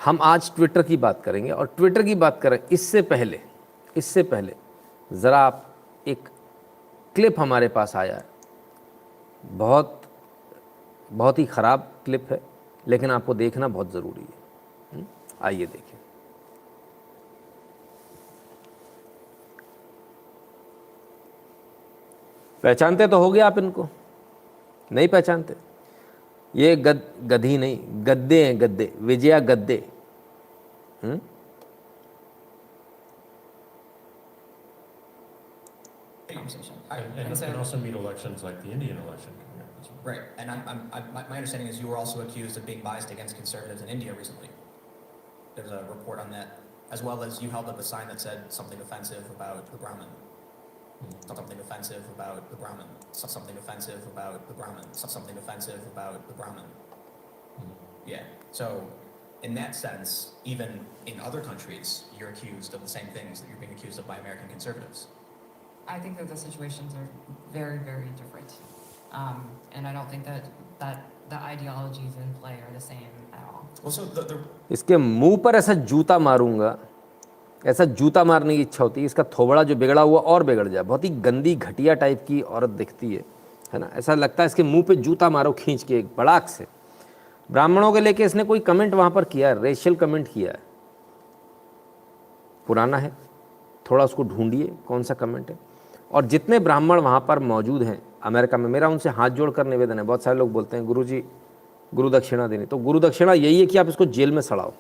हम आज ट्विटर की बात करेंगे, और ट्विटर की बात करें इससे पहले ज़रा आप एक क्लिप हमारे पास आया है, बहुत बहुत ही ख़राब क्लिप है, लेकिन आपको देखना बहुत ज़रूरी है। आइए देखें। पहचानते तो होगे आप इनको? नहीं पहचानते? ये गधी नहीं, गद्दे हैं, गद्दे, विजया गद्दे। Conversation. And so, can also mean elections like the Indian election coming up as well. right, and my understanding is you were also accused of being biased against conservatives in India recently. There's a report on that, as well as you held up a sign that said something offensive about the Brahmin. Something offensive about the Brahmin. Something offensive about the Brahmin. Something offensive about the Brahmin. Yeah. So, in that sense, even in other countries, you're accused of the same things that you're being accused of by American conservatives. I think that the situations are very, very different. And I don't think that the ideologies in play are the same at all. Well, so इसके मुंह पर ऐसा जूता मारूंगा, ऐसा जूता मारने की इच्छा होती है, इसका थोबड़ा जो बिगड़ा हुआ और बिगड़ जाए। बहुत ही गंदी घटिया टाइप की औरत दिखती है ना? ऐसा लगता है इसके मुंह पे जूता मारो खींच के एक बड़ाक से। ब्राह्मणों के लेके इसने कोई कमेंट वहाँ पर किया है, रेशियल कमेंट किया है, पुराना है, थोड़ा उसको ढूंढिए कौन सा कमेंट है। और जितने ब्राह्मण वहाँ पर मौजूद हैं अमेरिका में, मेरा उनसे हाथ जोड़कर निवेदन है, बहुत सारे लोग बोलते हैं गुरुजी गुरु दक्षिणा देनी, तो गुरु दक्षिणा यही है कि आप इसको जेल में सड़ाओ,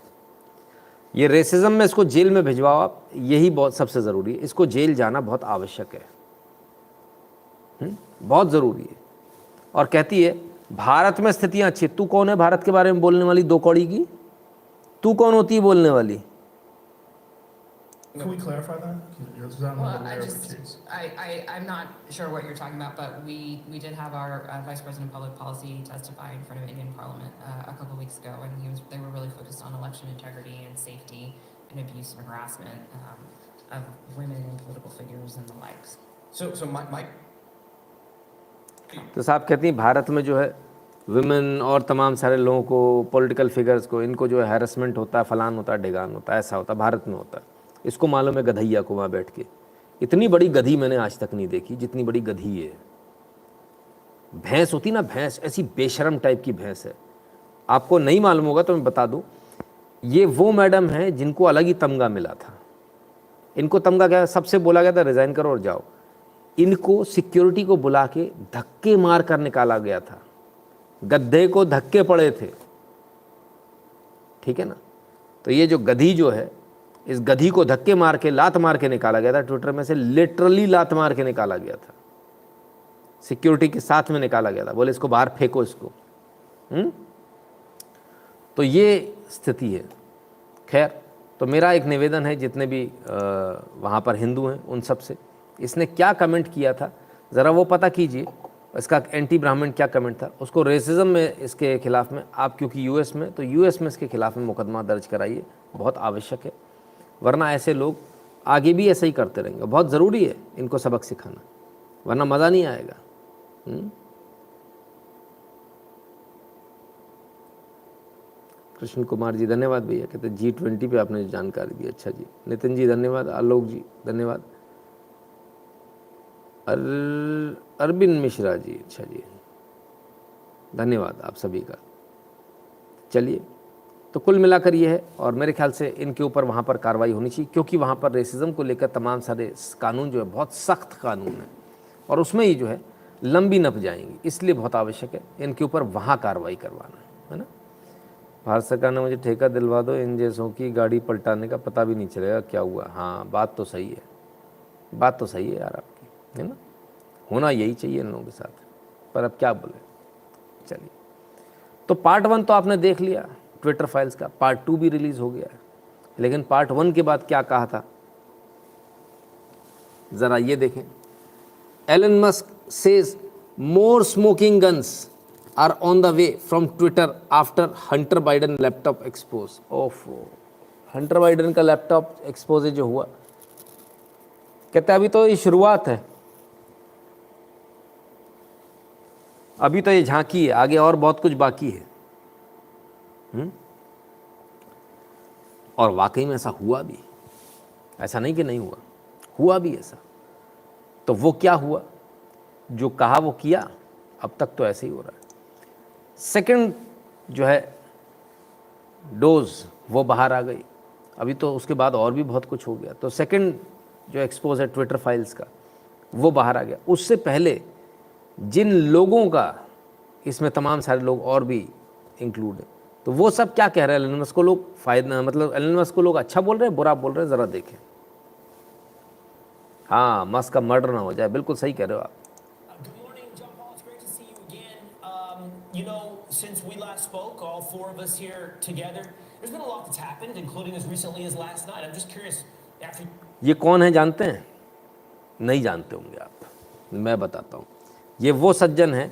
ये रेसिज्म में इसको जेल में भिजवाओ आप, यही बहुत सबसे ज़रूरी है। इसको जेल जाना बहुत आवश्यक है, बहुत ज़रूरी है। और कहती है भारत में स्थितियाँ अच्छी। तू कौन है भारत के बारे में बोलने वाली, दो कौड़ी की? तू कौन होती है बोलने वाली? Can we clarify that? Because I'm Well, not aware of the case. I'm not sure what you're talking about, but we did have our Vice President of Public Policy testify in front of Indian Parliament a couple of weeks ago, and they were really focused on election integrity and safety and abuse and harassment of women and political figures and the likes. So my तो साहब कहती हैं भारत में जो है women और तमाम सारे लोगों को, पॉलिटिकल फिगर्स को, इनको जो है हैरेसमेंट होता है, फलान होता है, ढेगान होता है, ऐसा होता है, भारत में होता है। इसको मालूम है गधैया को वहाँ बैठ के। इतनी बड़ी गधी मैंने आज तक नहीं देखी जितनी बड़ी गधी है। भैंस होती ना, भैंस, ऐसी बेशरम टाइप की भैंस है। आपको नहीं मालूम होगा तो मैं बता दूं, ये वो मैडम है जिनको अलग ही तमगा मिला था। इनको तमगा क्या, सबसे बोला गया था रिज़ाइन करो और जाओ। इनको सिक्योरिटी को बुला के धक्के मार कर निकाला गया था, गद्दे को धक्के पड़े थे, ठीक है ना? तो ये जो गधी जो है, इस गधी को धक्के मार के, लात मार के निकाला गया था ट्विटर में से, लिटरली लात मार के निकाला गया था, सिक्योरिटी के साथ में निकाला गया था, बोले इसको बाहर फेंको इसको। तो ये स्थिति है। खैर, तो मेरा एक निवेदन है जितने भी वहाँ पर हिंदू हैं उन सब से, इसने क्या कमेंट किया था ज़रा वो पता कीजिए, इसका एंटी ब्राह्मण क्या कमेंट था, उसको रेसिज्म में इसके खिलाफ में आप, क्योंकि यूएस में, तो यूएस में इसके खिलाफ में मुकदमा दर्ज कराइए, बहुत आवश्यक है, वरना ऐसे लोग आगे भी ऐसे ही करते रहेंगे। बहुत ज़रूरी है इनको सबक सिखाना, वरना मज़ा नहीं आएगा। कृष्ण कुमार जी धन्यवाद भैया, कहते G20 पे आपने जानकारी दी, अच्छा जी। नितिन जी धन्यवाद, आलोक जी धन्यवाद, अरविंद मिश्रा जी, अच्छा जी धन्यवाद आप सभी का। चलिए, तो कुल मिलाकर ये है, और मेरे ख्याल से इनके ऊपर वहाँ पर कार्रवाई होनी चाहिए, क्योंकि वहाँ पर रेसिज्म को लेकर तमाम सारे कानून जो है बहुत सख्त कानून है, और उसमें ही जो है लंबी नप जाएंगी, इसलिए बहुत आवश्यक है इनके ऊपर वहाँ कार्रवाई करवाना, है ना? भारत सरकार ने मुझे ठेका दिलवा दो, इन जैसों की गाड़ी पलटाने का, पता भी नहीं चलेगा क्या हुआ। हाँ, बात तो सही है, बात तो सही है यार आपकी, है ना? होना यही चाहिए इन लोगों के साथ, पर अब क्या बोले। चलिए, तो पार्ट 1 तो आपने देख लिया ट्विटर फाइल्स का, पार्ट 2 भी रिलीज़ हो गया है, लेकिन पार्ट 1 के बाद क्या कहा था ज़रा ये देखें। Elon Musk says more smoking guns are on the way from Twitter after Hunter Biden laptop expose. ओफो, हंटर बाइडन का लैपटॉप एक्सपोज जो हुआ, कहते अभी तो ये शुरुआत है, अभी तो ये झांकी है, आगे और बहुत कुछ बाकी है। और वाकई में ऐसा हुआ भी, ऐसा नहीं कि नहीं हुआ, हुआ भी ऐसा। तो वो क्या हुआ, जो कहा वो किया, अब तक तो ऐसे ही हो रहा है। सेकंड जो है डोज वो बाहर आ गई, अभी तो उसके बाद और भी बहुत कुछ हो गया। तो सेकंड जो एक्सपोज है ट्विटर फाइल्स का वो बाहर आ गया। उससे पहले जिन लोगों का, इसमें तमाम सारे लोग और भी इंक्लूड हैं, तो वो सब क्या कह रहे हैं एलन मस्क को लोग फायदा, मतलब एलन मस्क को लोग अच्छा बोल रहे हैं बुरा बोल रहे हैं, ज़रा देखें। हाँ, मस्क का मर्डर ना हो जाए, बिल्कुल सही कह रहे हो आप। Good morning, John Paul. It's great to see you again. You know, since we last spoke, all four of us here together, there's been a lot that's happened, including as recently as last night. I'm just curious, after ये कौन है जानते हैं? नहीं जानते होंगे आप, मैं बताता हूँ। ये वो सज्जन है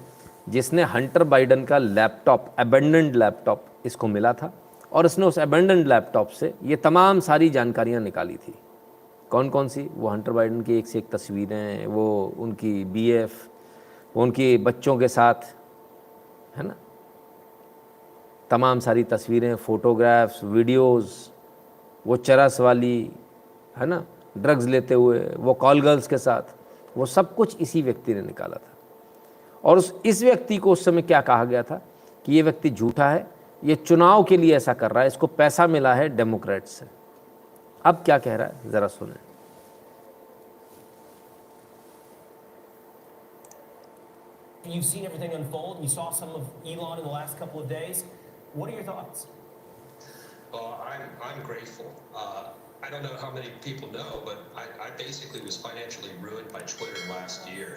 जिसने हंटर बाइडन का लैपटॉप, अबेंडेंड लैपटॉप इसको मिला था, और इसने उस अबेंडेंड लैपटॉप से ये तमाम सारी जानकारियाँ निकाली थी। कौन कौन सी? वो हंटर बाइडन की एक से एक तस्वीरें, वो उनकी बीएफ, वो उनके बच्चों के साथ, है ना, तमाम सारी तस्वीरें, फोटोग्राफ्स, वीडियोस, वो चरस वाली, है ना, ड्रग्स लेते हुए, वो कॉल गर्ल्स के साथ, वो सब कुछ इसी व्यक्ति ने निकाला था। और इस व्यक्ति को उस समय क्या कहा गया था कि ये व्यक्ति झूठा है, ये चुनाव के लिए ऐसा कर रहा है, इसको पैसा मिला है डेमोक्रेट से। अब क्या कह रहा है, ज़रा सुने। you've seen everything unfold, and you saw some of Elon in the last couple of days, what are your thoughts? Well, I'm grateful. I don't know how many people know, but I basically was financially ruined by Twitter last year.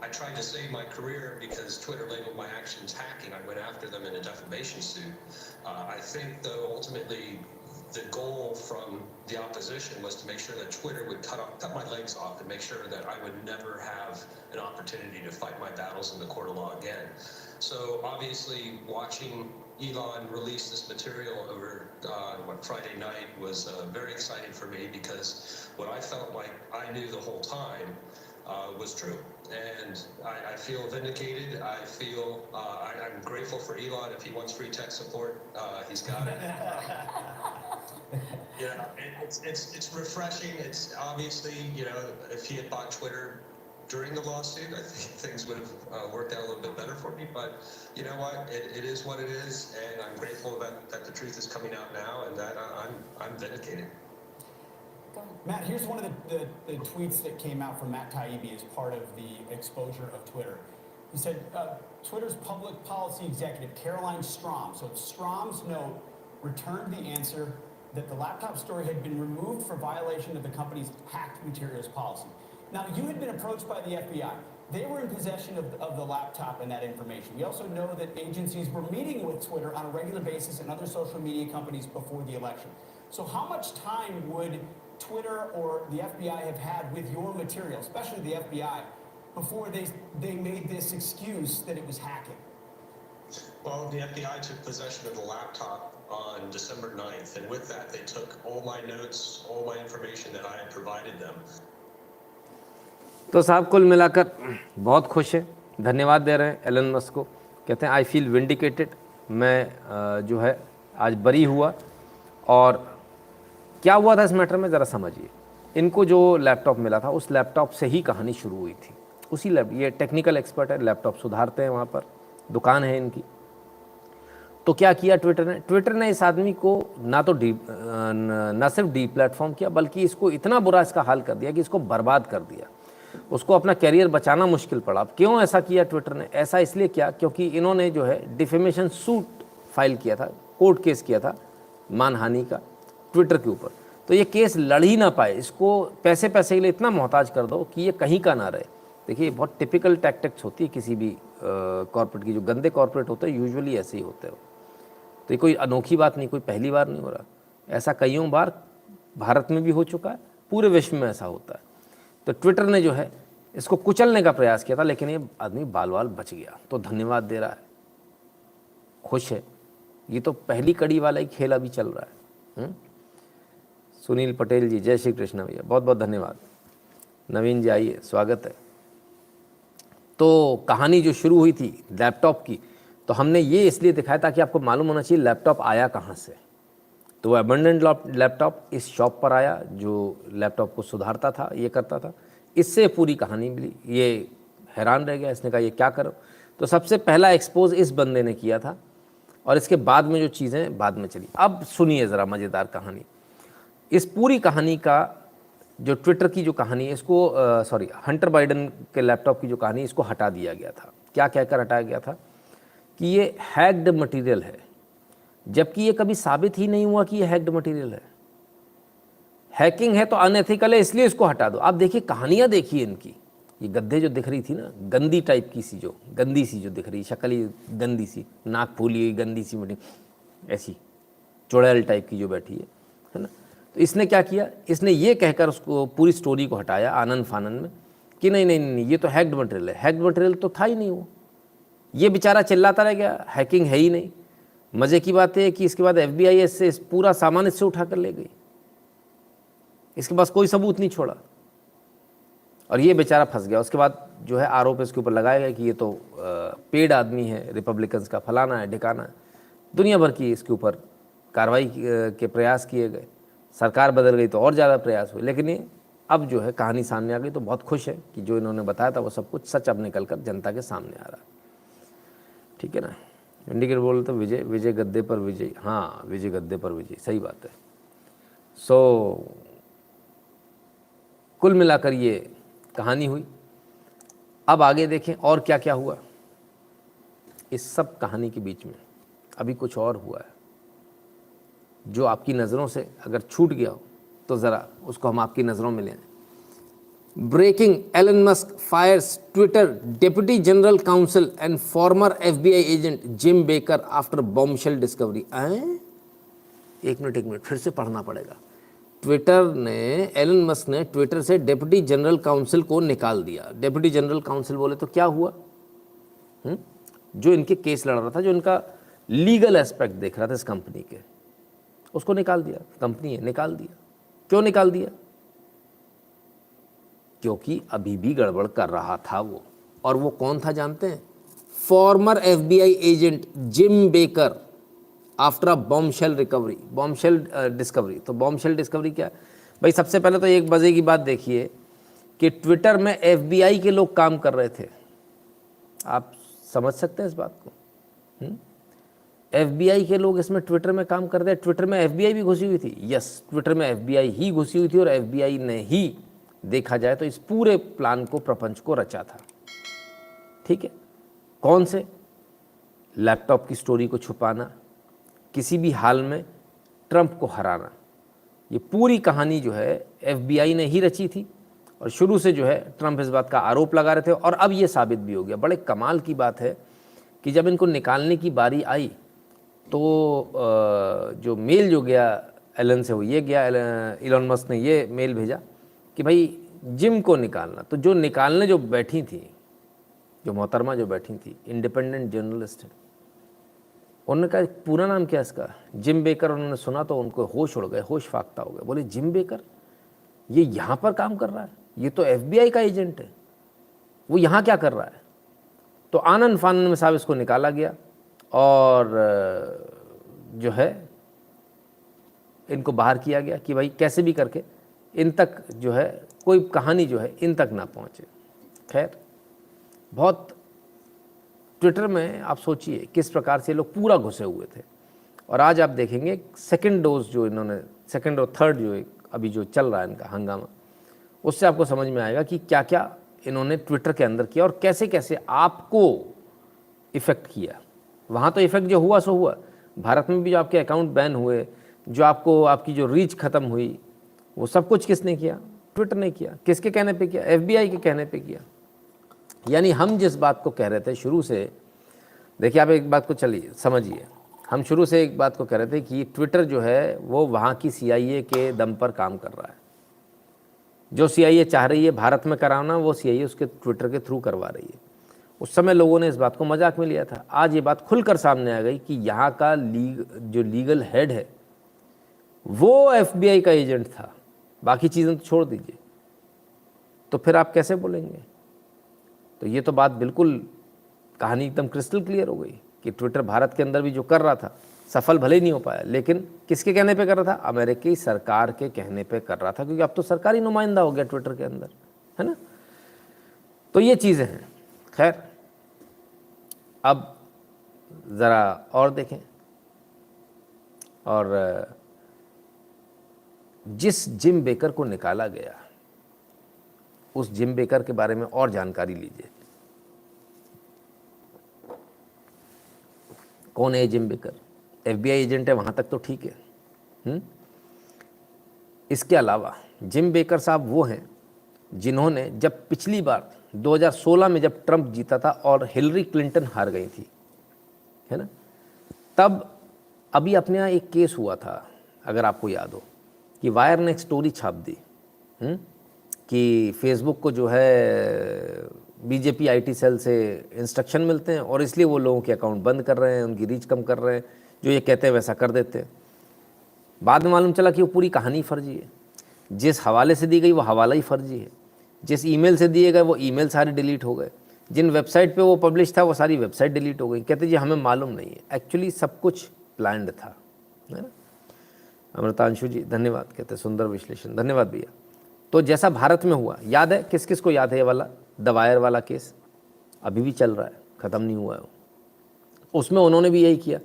I tried to save my career because Twitter labeled my actions hacking. I went after them in a defamation suit. I think, though, ultimately the goal from the opposition was to make sure that Twitter would cut my legs off and make sure that I would never have an opportunity to fight my battles in the court of law again. So obviously watching Elon release this material over Friday night was very exciting for me, because what I felt like I knew the whole time was true. And I feel vindicated. I feel I'm grateful for Elon. If he wants free tech support, he's got it. Yeah, it's refreshing. It's obviously, you know, if he had bought Twitter during the lawsuit, I think things would have worked out a little bit better for me. But you know what? It is what it is, and I'm grateful that the truth is coming out now, and that I'm vindicated. Matt, here's one of the tweets that came out from Matt Taibbi as part of the exposure of Twitter. He said, Twitter's public policy executive, Caroline Strom, so Strom's note returned the answer that the laptop story had been removed for violation of the company's hacked materials policy. Now, you had been approached by the FBI. They were in possession of the laptop and that information. We also know that agencies were meeting with Twitter on a regular basis and other social media companies before the election. So how much time would Twitter or the FBI have had with your material, especially the FBI, before they made this excuse that it was hacking? Well, the FBI took possession of the laptop on December 9th, and with that, they took all my notes, all my information that I had provided them. तो साहब कुल मिलाकर बहुत खुश है, धन्यवाद दे रहे हैं एलन मस्क को। कहते हैं आई फील विंडिकेटेड, मैं जो है आज बरी हुआ। और क्या हुआ था इस मैटर में ज़रा समझिए। इनको जो लैपटॉप मिला था उस लैपटॉप से ही कहानी शुरू हुई थी। उसी ये टेक्निकल एक्सपर्ट है, लैपटॉप सुधारते हैं, वहाँ पर दुकान है इनकी। तो क्या किया ट्विटर ने इस आदमी को ना सिर्फ डी प्लेटफॉर्म किया, बल्कि इसको इतना बुरा इसका हाल कर दिया कि इसको बर्बाद कर दिया। उसको अपना कैरियर बचाना मुश्किल पड़ा। अब क्यों ऐसा किया ट्विटर ने? ऐसा इसलिए किया क्योंकि इन्होंने जो है डिफेमेशन सूट फाइल किया था, कोर्ट केस किया था मानहानि का ट्विटर के ऊपर। तो ये केस लड़ ही ना पाए, इसको पैसे के लिए इतना मोहताज कर दो कि ये कहीं का ना रहे। देखिए, बहुत टिपिकल टैक्टिक्स होती है किसी भी कॉर्पोरेट की। जो गंदे कॉर्पोरेट होते हैं यूजुअली ऐसे ही होते हो। तो ये कोई अनोखी बात नहीं, कोई पहली बार नहीं हो रहा। ऐसा कईयों बार भारत में भी हो चुका है, पूरे विश्व में ऐसा होता है। तो ट्विटर ने जो है इसको कुचलने का प्रयास किया था, लेकिन ये आदमी बाल बाल बच गया। तो धन्यवाद दे रहा है, खुश है। ये तो पहली कड़ी वाला ही खेल अभी चल रहा है। सुनील पटेल जी, जय श्री कृष्ण भैया, बहुत बहुत धन्यवाद। नवीन जी आइए, स्वागत है। तो कहानी जो शुरू हुई थी लैपटॉप की, तो हमने ये इसलिए दिखाया ताकि आपको मालूम होना चाहिए लैपटॉप आया कहाँ से। तो वो अबंडेंट लैपटॉप इस शॉप पर आया जो लैपटॉप को सुधारता था, ये करता था। इससे पूरी कहानी मिली। ये हैरान रह गया, इसने कहा ये क्या करो। तो सबसे पहला एक्सपोज इस बंदे ने किया था और इसके बाद में जो चीज़ें बाद में चली। अब सुनिए ज़रा मज़ेदार कहानी। इस पूरी कहानी का जो ट्विटर की जो कहानी है, इसको हंटर बाइडन के लैपटॉप की जो कहानी, इसको हटा दिया गया था। क्या कहकर हटाया गया था कि ये हैक्ड मटेरियल है, जबकि ये कभी साबित ही नहीं हुआ कि ये हैक्ड मटेरियल है। हैकिंग है तो अनएथिकल है, इसलिए इसको हटा दो। आप देखिए कहानियाँ देखिए इनकी। ये गद्दे जो दिख रही थी ना, गंदी टाइप की सी, जो गंदी सी जो दिख रही, शक्ल ही गंदी सी, नाक फूली हुई गंदी सी मोटी ऐसी चुड़ैल टाइप की जो बैठी है ना। तो इसने क्या किया, इसने ये कहकर उसको पूरी स्टोरी को हटाया आनन फानन में कि नहीं नहीं नहीं, ये तो हैक्ड मटेरियल है। हैक्ड मटेरियल तो था ही नहीं वो। ये बेचारा चिल्लाता रह गया हैकिंग है ही नहीं। मज़े की बात है कि इसके बाद FBI इससे पूरा सामान इससे उठा कर ले गई, इसके पास कोई सबूत नहीं छोड़ा और ये बेचारा फंस गया। उसके बाद जो है आरोप इसके ऊपर लगाया गया कि ये तो पेड आदमी है, रिपब्लिकन्स का, फलाना है ढिकाना है। दुनिया भर की इसके ऊपर कार्रवाई के प्रयास किए गए। सरकार बदल गई तो और ज़्यादा प्रयास हुए, लेकिन ये अब जो है कहानी सामने आ गई तो बहुत खुश है कि जो इन्होंने बताया था वो सब कुछ सच अब निकल कर जनता के सामने आ रहा है। ठीक है ना। इंडिकेटर बोल तो विजय, विजय गद्दे पर विजय। हाँ, विजय गद्दे पर विजय, सही बात है। सो कुल मिलाकर ये कहानी हुई। अब आगे देखें और क्या क्या हुआ इस सब कहानी के बीच में। अभी कुछ और हुआ है जो आपकी नज़रों से अगर छूट गया हो तो ज़रा उसको हम आपकी नज़रों में ले आएं। Breaking, Elon Musk fires Twitter deputy general counsel and former FBI agent Jim Baker after bombshell discovery. एक मिनट फिर से पढ़ना पड़ेगा। ट्विटर ने, एलन मस्क ने ट्विटर से डेप्यूटी जनरल काउंसिल को निकाल दिया। डेप्यूटी जनरल काउंसिल बोले तो क्या हुआ? जो इनके केस लड़ रहा था, जो इनका लीगल एस्पेक्ट देख रहा था इस कंपनी के, उसको निकाल दिया। कंपनी है, निकाल दिया। क्यों निकाल दिया? क्योंकि अभी भी गड़बड़ कर रहा था वो। और वो कौन था जानते हैं? Farmer FBI agent Jim Baker after a bombshell recovery, bombshell discovery. तो बॉम्बशेल डिस्कवरी क्या है भाई? सबसे पहले तो एक मजे की बात देखिए कि ट्विटर में FBI के लोग काम कर रहे थे। आप समझ सकते हैं इस बात को? FBI के लोग इसमें ट्विटर में काम कर रहे थे। ट्विटर में FBI भी घुसी हुई थी। यस, ट्विटर में FBI ही घुसी हुई थी और FBI ने ही, देखा जाए तो, इस पूरे प्लान को, प्रपंच को रचा था। ठीक है। कौन से? लैपटॉप की स्टोरी को छुपाना, किसी भी हाल में ट्रंप को हराना। ये पूरी कहानी जो है FBI ने ही रची थी और शुरू से जो है ट्रंप इस बात का आरोप लगा रहे थे और अब ये साबित भी हो गया। बड़े कमाल की बात है कि जब इनको निकालने की बारी आई तो जो मेल जो गया एलन से, वो ये गया, इलॉन मस्क ने ये मेल भेजा कि भाई जिम को निकालना। तो जो निकालने जो बैठी थी, जो मोहतरमा जो बैठी थी, इंडिपेंडेंट जर्नलिस्ट है, उन्होंने कहा पूरा नाम क्या है इसका? Gym baker. उन्होंने सुना तो उनको होश उड़ गए, होश फाख्ता हो गए। बोले जिम बेकर ये यहाँ पर काम कर रहा है? ये तो FBI का एजेंट है, वो यहाँ क्या कर रहा है? तो आनन फानन में साहब इसको निकाला गया और जो है इनको बाहर किया गया कि भाई कैसे भी करके इन तक जो है कोई कहानी जो है इन तक ना पहुँचे। खैर, बहुत ट्विटर में आप सोचिए किस प्रकार से लोग पूरा घुसे हुए थे। और आज आप देखेंगे सेकंड डोज जो इन्होंने, सेकंड और थर्ड जो अभी जो चल रहा है इनका हंगामा, उससे आपको समझ में आएगा कि क्या क्या इन्होंने ट्विटर के अंदर किया और कैसे कैसे आपको इफ़ेक्ट किया। वहाँ तो इफ़ेक्ट जो हुआ सो हुआ। भारत में भी जो आपके अकाउंट बैन हुए, जो आपको, आपकी जो रीच ख़त्म हुई, वो सब कुछ किसने किया? ट्विटर ने किया। किसके कहने पे किया? FBI के कहने पे किया। यानी हम जिस बात को कह रहे थे शुरू से, देखिए आप एक बात को चलिए समझिए, हम शुरू से एक बात को कह रहे थे कि ट्विटर जो है वो वहाँ की CIA के दम पर काम कर रहा है। जो CIA चाह रही है भारत में कराना, वो CIA उसके ट्विटर के थ्रू करवा रही है। उस समय लोगों ने इस बात को मजाक में लिया था। आज ये बात खुलकर सामने आ गई कि यहाँ का जो लीगल हेड है वो FBI का एजेंट था। बाकी चीज़ें तो छोड़ दीजिए, तो फिर आप कैसे बोलेंगे? तो ये तो बात बिल्कुल, कहानी एकदम क्रिस्टल क्लियर हो गई कि ट्विटर भारत के अंदर भी जो कर रहा था सफल भले ही नहीं हो पाया, लेकिन किसके कहने पे कर रहा था? अमेरिकी सरकार के कहने पे कर रहा था, क्योंकि अब तो सरकारी नुमाइंदा हो गया ट्विटर के अंदर, है ना। तो ये चीज़ें हैं। खैर, अब ज़रा और देखें, और जिस जिम बेकर को निकाला गया उस जिम बेकर के बारे में और जानकारी लीजिए। कौन है जिम बेकर? FBI एजेंट है, वहाँ तक तो ठीक है। इसके अलावा जिम बेकर साहब वो हैं जिन्होंने जब पिछली बार 2016 में जब ट्रंप जीता था और हिलरी क्लिंटन हार गई थी, है ना, तब अभी अपने यहाँ एक केस हुआ था, अगर आपको याद हो, कि वायर ने एक स्टोरी छाप दी कि फेसबुक को जो है बीजेपी IT सेल से इंस्ट्रक्शन मिलते हैं और इसलिए वो लोगों के अकाउंट बंद कर रहे हैं, उनकी रीच कम कर रहे हैं, जो ये कहते हैं वैसा कर देते हैं। बाद में मालूम चला कि वो पूरी कहानी फर्जी है। जिस हवाले से दी गई वो हवाला ही फर्जी है, जिस ईमेल से दिए गए वो ईमेल सारे डिलीट हो गए, जिन वेबसाइट पे वो पब्लिश था वो सारी वेबसाइट डिलीट हो गई। कहते जी हमें मालूम नहीं है, एक्चुअली सब कुछ प्लान्ड था, है ना। अमृतांशु जी धन्यवाद, कहते सुंदर विश्लेषण, धन्यवाद भैया। तो जैसा भारत में हुआ, याद है, किस किस को याद है ये वाला द वायर वाला केस? अभी भी चल रहा है, ख़त्म नहीं हुआ है। उसमें उन्होंने भी यही किया,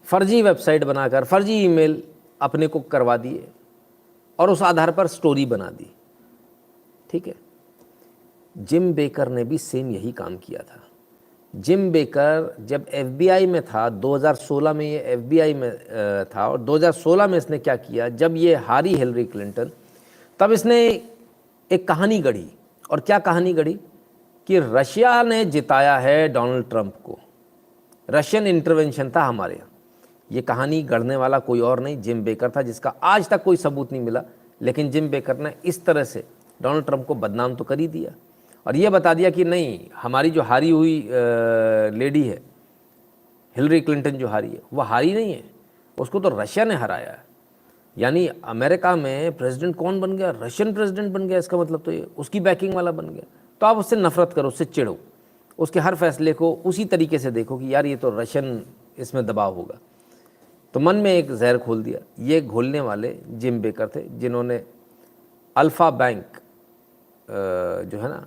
फर्जी वेबसाइट बनाकर फर्जी ईमेल अपने को करवा दिए और उस आधार पर स्टोरी बना दी, ठीक है। जिम बेकर ने भी सेम यही काम किया था। जिम बेकर जब FBI में था, 2016 में ये FBI में था, और 2016 में इसने क्या किया, जब ये हारी हिलरी क्लिंटन, तब इसने एक कहानी गढ़ी। और क्या कहानी गढ़ी? कि रशिया ने जिताया है डोनाल्ड ट्रंप को, रशियन इंटरवेंशन था हमारे यहाँ। ये कहानी गढ़ने वाला कोई और नहीं, जिम बेकर था, जिसका आज तक कोई सबूत नहीं मिला। लेकिन जिम बेकर ने इस तरह से डोनाल्ड ट्रंप को बदनाम तो कर ही दिया और ये बता दिया कि नहीं, हमारी जो हारी हुई लेडी है हिलरी क्लिंटन, जो हारी है वो हारी नहीं है, उसको तो रशिया ने हराया है। यानी अमेरिका में प्रेसिडेंट कौन बन गया? रशियन प्रेसिडेंट बन गया। इसका मतलब तो ये उसकी बैकिंग वाला बन गया। तो आप उससे नफरत करो, उससे चिढ़ो, उसके हर फैसले को उसी तरीके से देखो कि यार ये तो रशियन इसमें दबाव होगा। तो मन में एक जहर खोल दिया। ये घोलने वाले जिम बेकर थे, जिन्होंने अल्फ़ा बैंक जो है ना,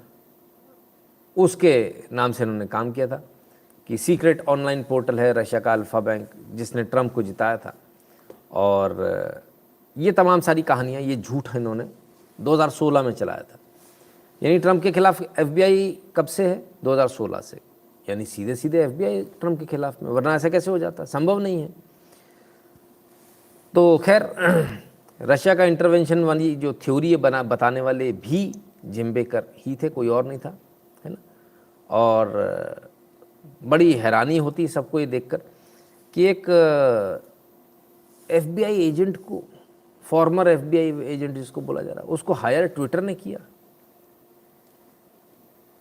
उसके नाम से इन्होंने काम किया था कि सीक्रेट ऑनलाइन पोर्टल है रशिया का अल्फ़ा बैंक, जिसने ट्रंप को जिताया था। और ये तमाम सारी कहानियाँ, ये झूठ इन्होंने 2016 में चलाया था। यानी ट्रंप के खिलाफ FBI कब से है? 2016 से। यानी सीधे सीधे FBI ट्रंप के खिलाफ में, वरना ऐसा कैसे हो जाता? संभव नहीं है। तो खैर, रशिया का इंटरवेंशन वाली जो थ्योरी बताने वाले भी जिम बेकर ही थे, कोई और नहीं था, है ना। और बड़ी हैरानी होती है सबको ये देखकर कि एक FBI एजेंट को, फॉर्मर FBI एजेंट जिसको बोला जा रहा है, उसको हायर ट्विटर ने किया,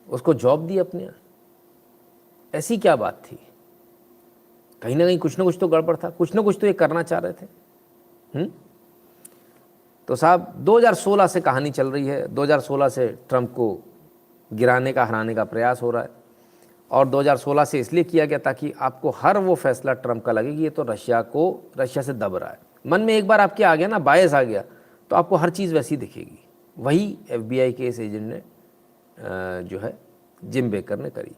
उसको जॉब दी अपने यहाँ। ऐसी क्या बात थी? कहीं ना कहीं कुछ ना कुछ तो गड़बड़ था, कुछ ना कुछ तो ये करना चाह रहे थे। तो साहब 2016 से कहानी चल रही है। 2016 से ट्रंप को गिराने का, हराने का प्रयास हो रहा है। और 2016 से इसलिए किया गया ताकि आपको हर वो फैसला ट्रंप का लगे कि ये तो रशिया से दब रहा है। मन में एक बार आपके आ गया ना, बायस आ गया, तो आपको हर चीज़ वैसी दिखेगी। वही FBI के इस एजेंट ने जो है जिम बेकर ने करी।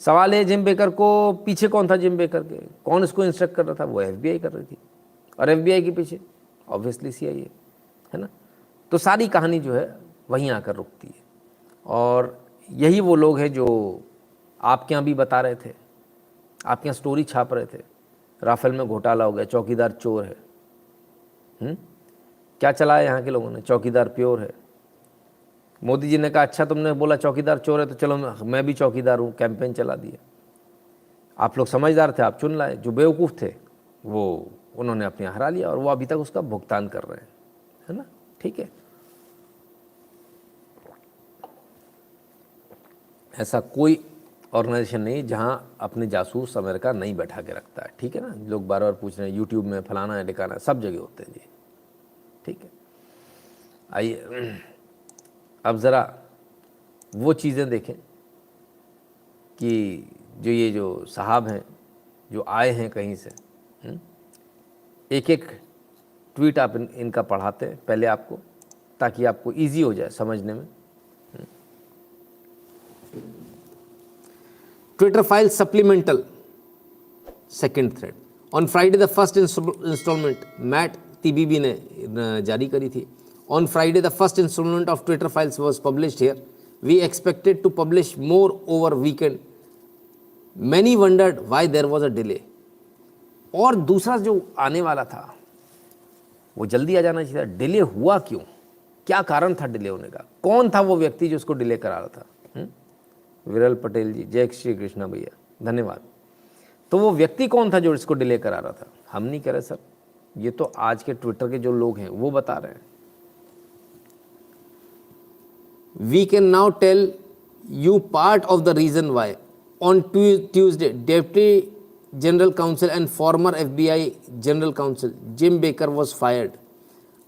सवाल है, जिम बेकर को पीछे कौन था? जिम बेकर के कौन इसको इंस्ट्रक्ट कर रहा था? वो FBI कर रही थी। और FBI के पीछे ऑब्वियसली CIA, है ना। तो सारी कहानी जो है वहीं आकर रुकती है। और यही वो लोग हैं जो आपके यहाँ भी बता रहे थे, आपके यहाँ स्टोरी छाप रहे थे, राफेल में घोटाला हो गया, चौकीदार चोर है। क्या चलाया यहाँ के लोगों ने? चौकीदार प्योर है। मोदी जी ने कहा अच्छा तुमने बोला चौकीदार चोर है तो चलो मैं भी चौकीदार हूँ, कैंपेन चला दिया। आप लोग समझदार थे, आप चुन लाए। जो बेवकूफ़ थे वो उन्होंने अपने यहाँ हरा लिया और वो अभी तक उसका भुगतान कर रहे हैं, है ना। ठीक है, ऐसा कोई ऑर्गेनाइजेशन नहीं जहाँ अपने जासूस अमेरिका नहीं बैठा के रखता है। ठीक है ना। लोग बार बार पूछ रहे हैं यूट्यूब में फलाना है ढिकाना है, सब जगह होते हैं जी। ठीक है, आइए अब ज़रा वो चीज़ें देखें कि जो ये जो साहब हैं जो आए हैं कहीं से, एक एक ट्वीट आप इनका पढ़ाते हैं पहले आपको, ताकि आपको इजी हो जाए समझने में। Twitter file supplemental second thread on Friday the first installment Matt TBB ने जारी करी थी। On Friday the first installment of Twitter files was published here. We expected to publish more over weekend. Many wondered why there was a delay. और दूसरा जो आने वाला था वो जल्दी आ जाना चाहिए था, डिले हुआ क्यों, क्या कारण था डिले होने का, कौन था वो व्यक्ति जो उसको डिले करा रहा था? विरल पटेल जी, जय श्री कृष्णा भैया, धन्यवाद। तो वो व्यक्ति कौन था जो इसको डिले करा रहा था? हम नहीं कह रहे सर, ये तो आज के ट्विटर के जो लोग हैं वो बता रहे हैं। We can now tell you part of the reason why. On Tuesday deputy General Counsel and former FBI General Counsel Jim Baker was fired.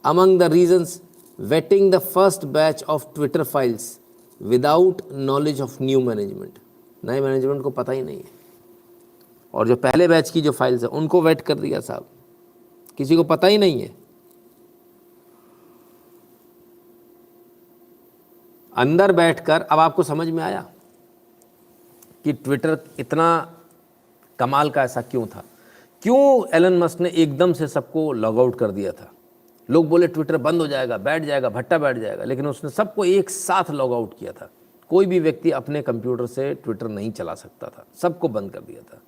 Among the reasons, vetting the first batch of Twitter files without knowledge of new management. नए management को पता ही नहीं है, और जो पहले batch की जो फाइल्स है उनको वेट कर दिया साहब, किसी को पता ही नहीं है। अंदर बैठकर अब आपको समझ में आया कि ट्विटर इतना कमाल का ऐसा क्यों था, क्यों एलन मस्क ने एकदम से सबको लॉग आउट कर दिया था। लोग बोले ट्विटर बंद हो जाएगा, बैठ जाएगा, भट्टा बैठ जाएगा, लेकिन उसने सबको एक साथ लॉग आउट किया था। कोई भी व्यक्ति अपने कंप्यूटर से ट्विटर नहीं चला सकता था, सबको बंद कर दिया था,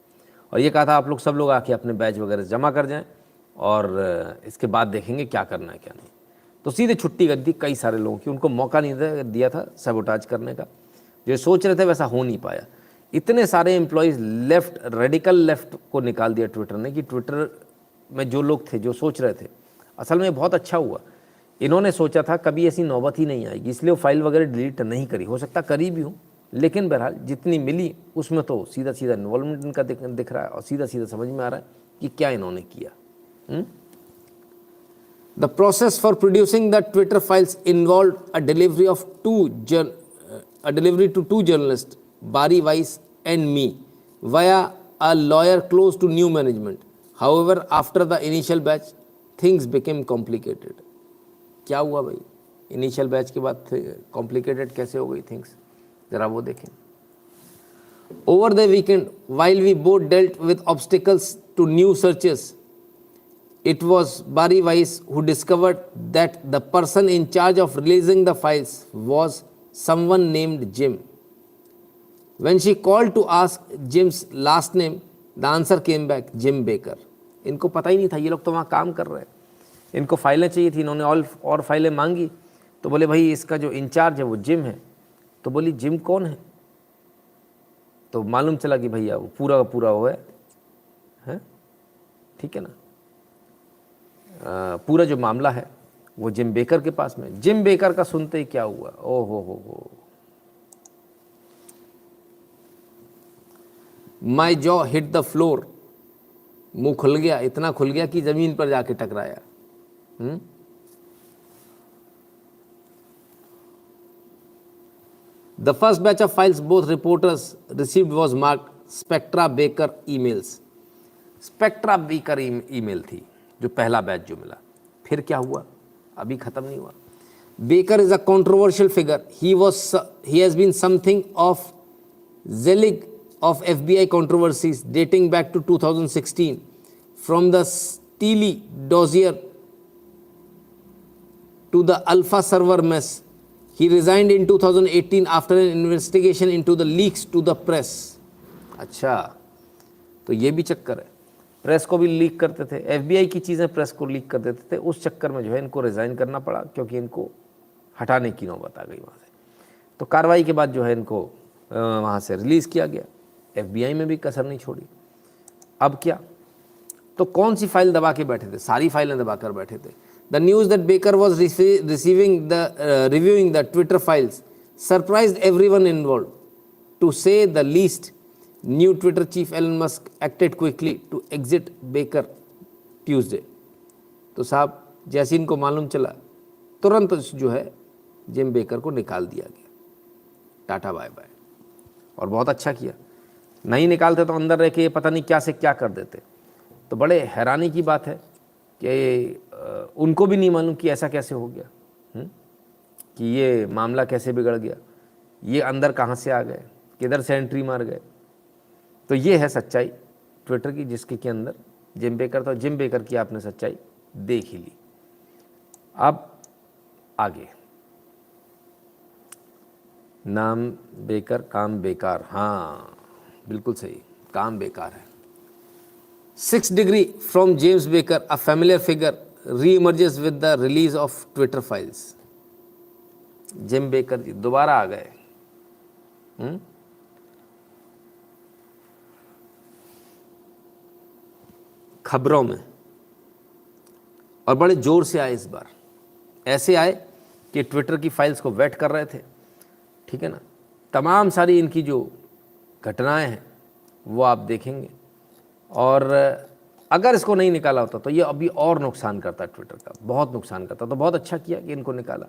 और ये कहा था आप लोग सब लोग आके अपने बैच वगैरह जमा कर जाएं और इसके बाद देखेंगे क्या करना है क्या नहीं। तो सीधे छुट्टी कर दी कई सारे लोगों की, उनको मौका नहीं दिया था सैबोटाज करने का। जो सोच रहे थे वैसा हो नहीं पाया। इतने सारे एम्प्लॉयज़ लेफ्ट, रेडिकल लेफ्ट को निकाल दिया ट्विटर ने, कि ट्विटर में जो लोग थे जो सोच रहे थे, असल में बहुत अच्छा हुआ। इन्होंने सोचा था कभी ऐसी नौबत ही नहीं आएगी, इसलिए वो फाइल वगैरह डिलीट नहीं करी, हो सकता करी भी हूँ, लेकिन बहरहाल जितनी मिली उसमें तो सीधा सीधा इन्वॉल्वमेंट इनका दिख रहा है, और सीधा सीधा समझ में आ रहा है कि क्या इन्होंने किया। The process for producing the Twitter files involve a delivery to two journalist, Bari Weiss and me, via a lawyer close to new management. However, after the initial batch, things became complicated. क्या हुआ भाई? Initial batch के बाद complicated कैसे हो गई things, जरा वो देखें। Over the weekend, while we both dealt with obstacles to new searches, it was Bari Weiss who discovered that the person in charge of releasing the files was someone named Jim. When she called to ask Jim's last name, the answer came back, Jim Baker. इनको पता ही नहीं था, ये लोग तो वहाँ काम कर रहे हैं, इनको फाइलें चाहिए थी, इन्होंने और फाइलें मांगी, तो बोले भाई इसका जो इंचार्ज है वो जिम है। तो बोली जिम कौन है? तो मालूम चला कि भैया वो पूरा का पूरा वो है, ठीक है ना, पूरा जो मामला है वो जिम बेकर के पास में। जिम बेकर का सुनते ही क्या हुआ, ओ हो, माई जॉ हिट द फ्लोर, मुंह खुल गया, इतना खुल गया कि जमीन पर जाके टकराया। The first batch of files both reporters received was marked spectra baker emails. Spectra baker email थी जो पहला बैच जो मिला। फिर क्या हुआ, अभी खत्म नहीं हुआ। Baker is a controversial figure, he has been something of zealot of FBI controversies dating back to 2016, from the Steele dossier to the Alpha server mess. He resigned in 2018 after an investigation into the leaks to the press. अच्छा, तो ये भी चक्कर है, press को भी leak करते थे, FBI की चीज़ें प्रेस को लीक कर देते थे। उस चक्कर में जो है इनको रिज़ाइन करना पड़ा, क्योंकि इनको हटाने की नौबत आ गई वहाँ से। तो कार्रवाई के बाद जो है इनको वहाँ से रिलीज़ किया गया। FBI में भी कसर नहीं छोड़ी। अब क्या, तो कौन सी फाइल दबा के बैठे थे? सारी फाइलें दबा कर बैठे थे। The news that Baker was reviewing the Twitter files surprised everyone involved, to say the least. New Twitter chief Elon Musk acted quickly to exit Baker Tuesday. तो साहब जैसे इनको मालूम चला, तुरंत जो है जिम बेकर को निकाल दिया गया, टाटा बाय बाय। और बहुत अच्छा किया, नहीं निकालते तो अंदर रह के पता नहीं क्या से क्या कर देते। तो बड़े हैरानी की बात है कि उनको भी नहीं मालूम कि ऐसा कैसे हो गया, कि ये मामला कैसे बिगड़ गया, ये अंदर कहाँ से आ गए, किधर से एंट्री मार गए। तो ये है सच्चाई ट्विटर की, जिसके के अंदर जिम बेकर था। जिम बेकर की आपने सच्चाई देख ही ली। अब आगे, नाम बेकर काम बेकार, हाँ बिल्कुल सही, काम बेकार है। 6 degree from James Baker, a familiar figure re-emerges with the release of Twitter files. Jim Baker ji दोबारा आ गए। खबरों में, और बड़े जोर से आए इस बार। ऐसे आए कि ट्विटर की फाइल्स को वेट कर रहे थे, ठीक है ना। तमाम सारी इनकी जो घटनाएं हैं वो आप देखेंगे, और अगर इसको नहीं निकाला होता तो ये अभी और नुकसान करता ट्विटर का, बहुत नुकसान करता। तो बहुत अच्छा किया कि इनको निकाला।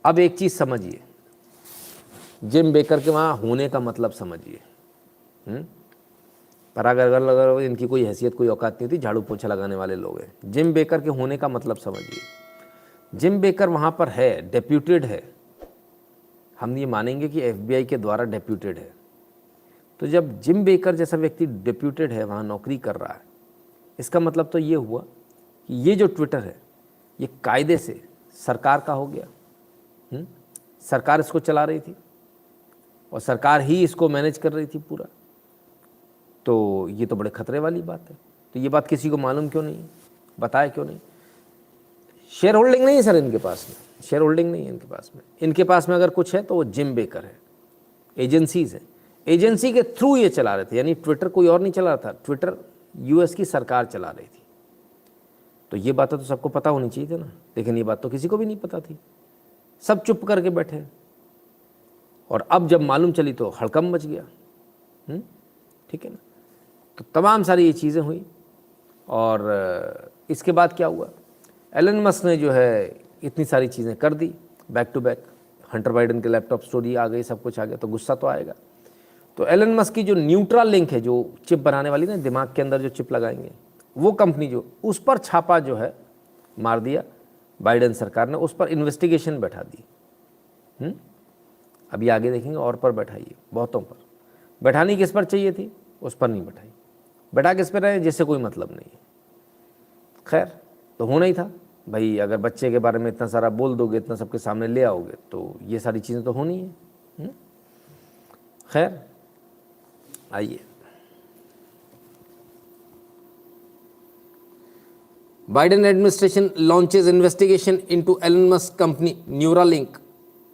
अब एक चीज़ समझिए, जिम बेकर के वहाँ होने का मतलब समझिए। पर अगर इनकी कोई हैसियत, कोई औकात नहीं थी, झाड़ू पोछा लगाने वाले लोग हैं। जिम बेकर के होने का मतलब समझिए। जिम बेकर वहाँ पर है, डेप्यूटेड है। हम ये मानेंगे कि FBI के द्वारा डेप्यूटेड है। तो जब जिम बेकर जैसा व्यक्ति डेप्यूटेड है, वहाँ नौकरी कर रहा है, इसका मतलब तो ये हुआ कि ये जो ट्विटर है ये कायदे से सरकार का हो गया। सरकार इसको चला रही थी और सरकार ही इसको मैनेज कर रही थी पूरा। तो ये तो बड़े खतरे वाली बात है। तो ये बात किसी को मालूम क्यों नहीं, बताया क्यों नहीं? शेयर होल्डिंग नहीं है सर इनके पास में, शेयर होल्डिंग नहीं है इनके पास में। इनके पास में अगर कुछ है तो वो जिम बेकर है, एजेंसीज है, एजेंसी के थ्रू ये चला रहे थे। यानी ट्विटर कोई और नहीं चला रहा था, ट्विटर US की सरकार चला रही थी। तो ये बातें तो सबको पता होनी चाहिए थी ना, लेकिन ये बात तो किसी को भी नहीं पता थी, सब चुप करके बैठे। और अब जब मालूम चली तो हड़कंप मच गया। ठीक है ना। तो तमाम सारी ये चीज़ें हुई, और इसके बाद क्या हुआ, एलन मस्क ने जो है इतनी सारी चीज़ें कर दी back to back. Hunter Biden के लैपटॉप स्टोरी आ गई, सब कुछ आ गया, तो गुस्सा तो आएगा। तो एलन मस्क की जो न्यूट्रल लिंक है, जो चिप बनाने वाली ना, दिमाग के अंदर जो चिप लगाएंगे, वो कंपनी जो, उस पर छापा जो है मार दिया बाइडन सरकार ने, उस पर इन्वेस्टिगेशन बैठा दी। अभी आगे देखेंगे और पर बैठाइए, बहुतों पर। बैठानी किस पर चाहिए थी, उस पर नहीं बैठाई। बैठा किस पर रहे, जिससे कोई मतलब नहीं है। खैर, तो होना ही था भाई, अगर बच्चे के बारे में इतना सारा बोल दोगे, इतना सबके सामने ले आओगे, तो ये सारी चीज़ें तो होनी है। खैर, आइए, Biden administration launches investigation into Elon Musk company Neuralink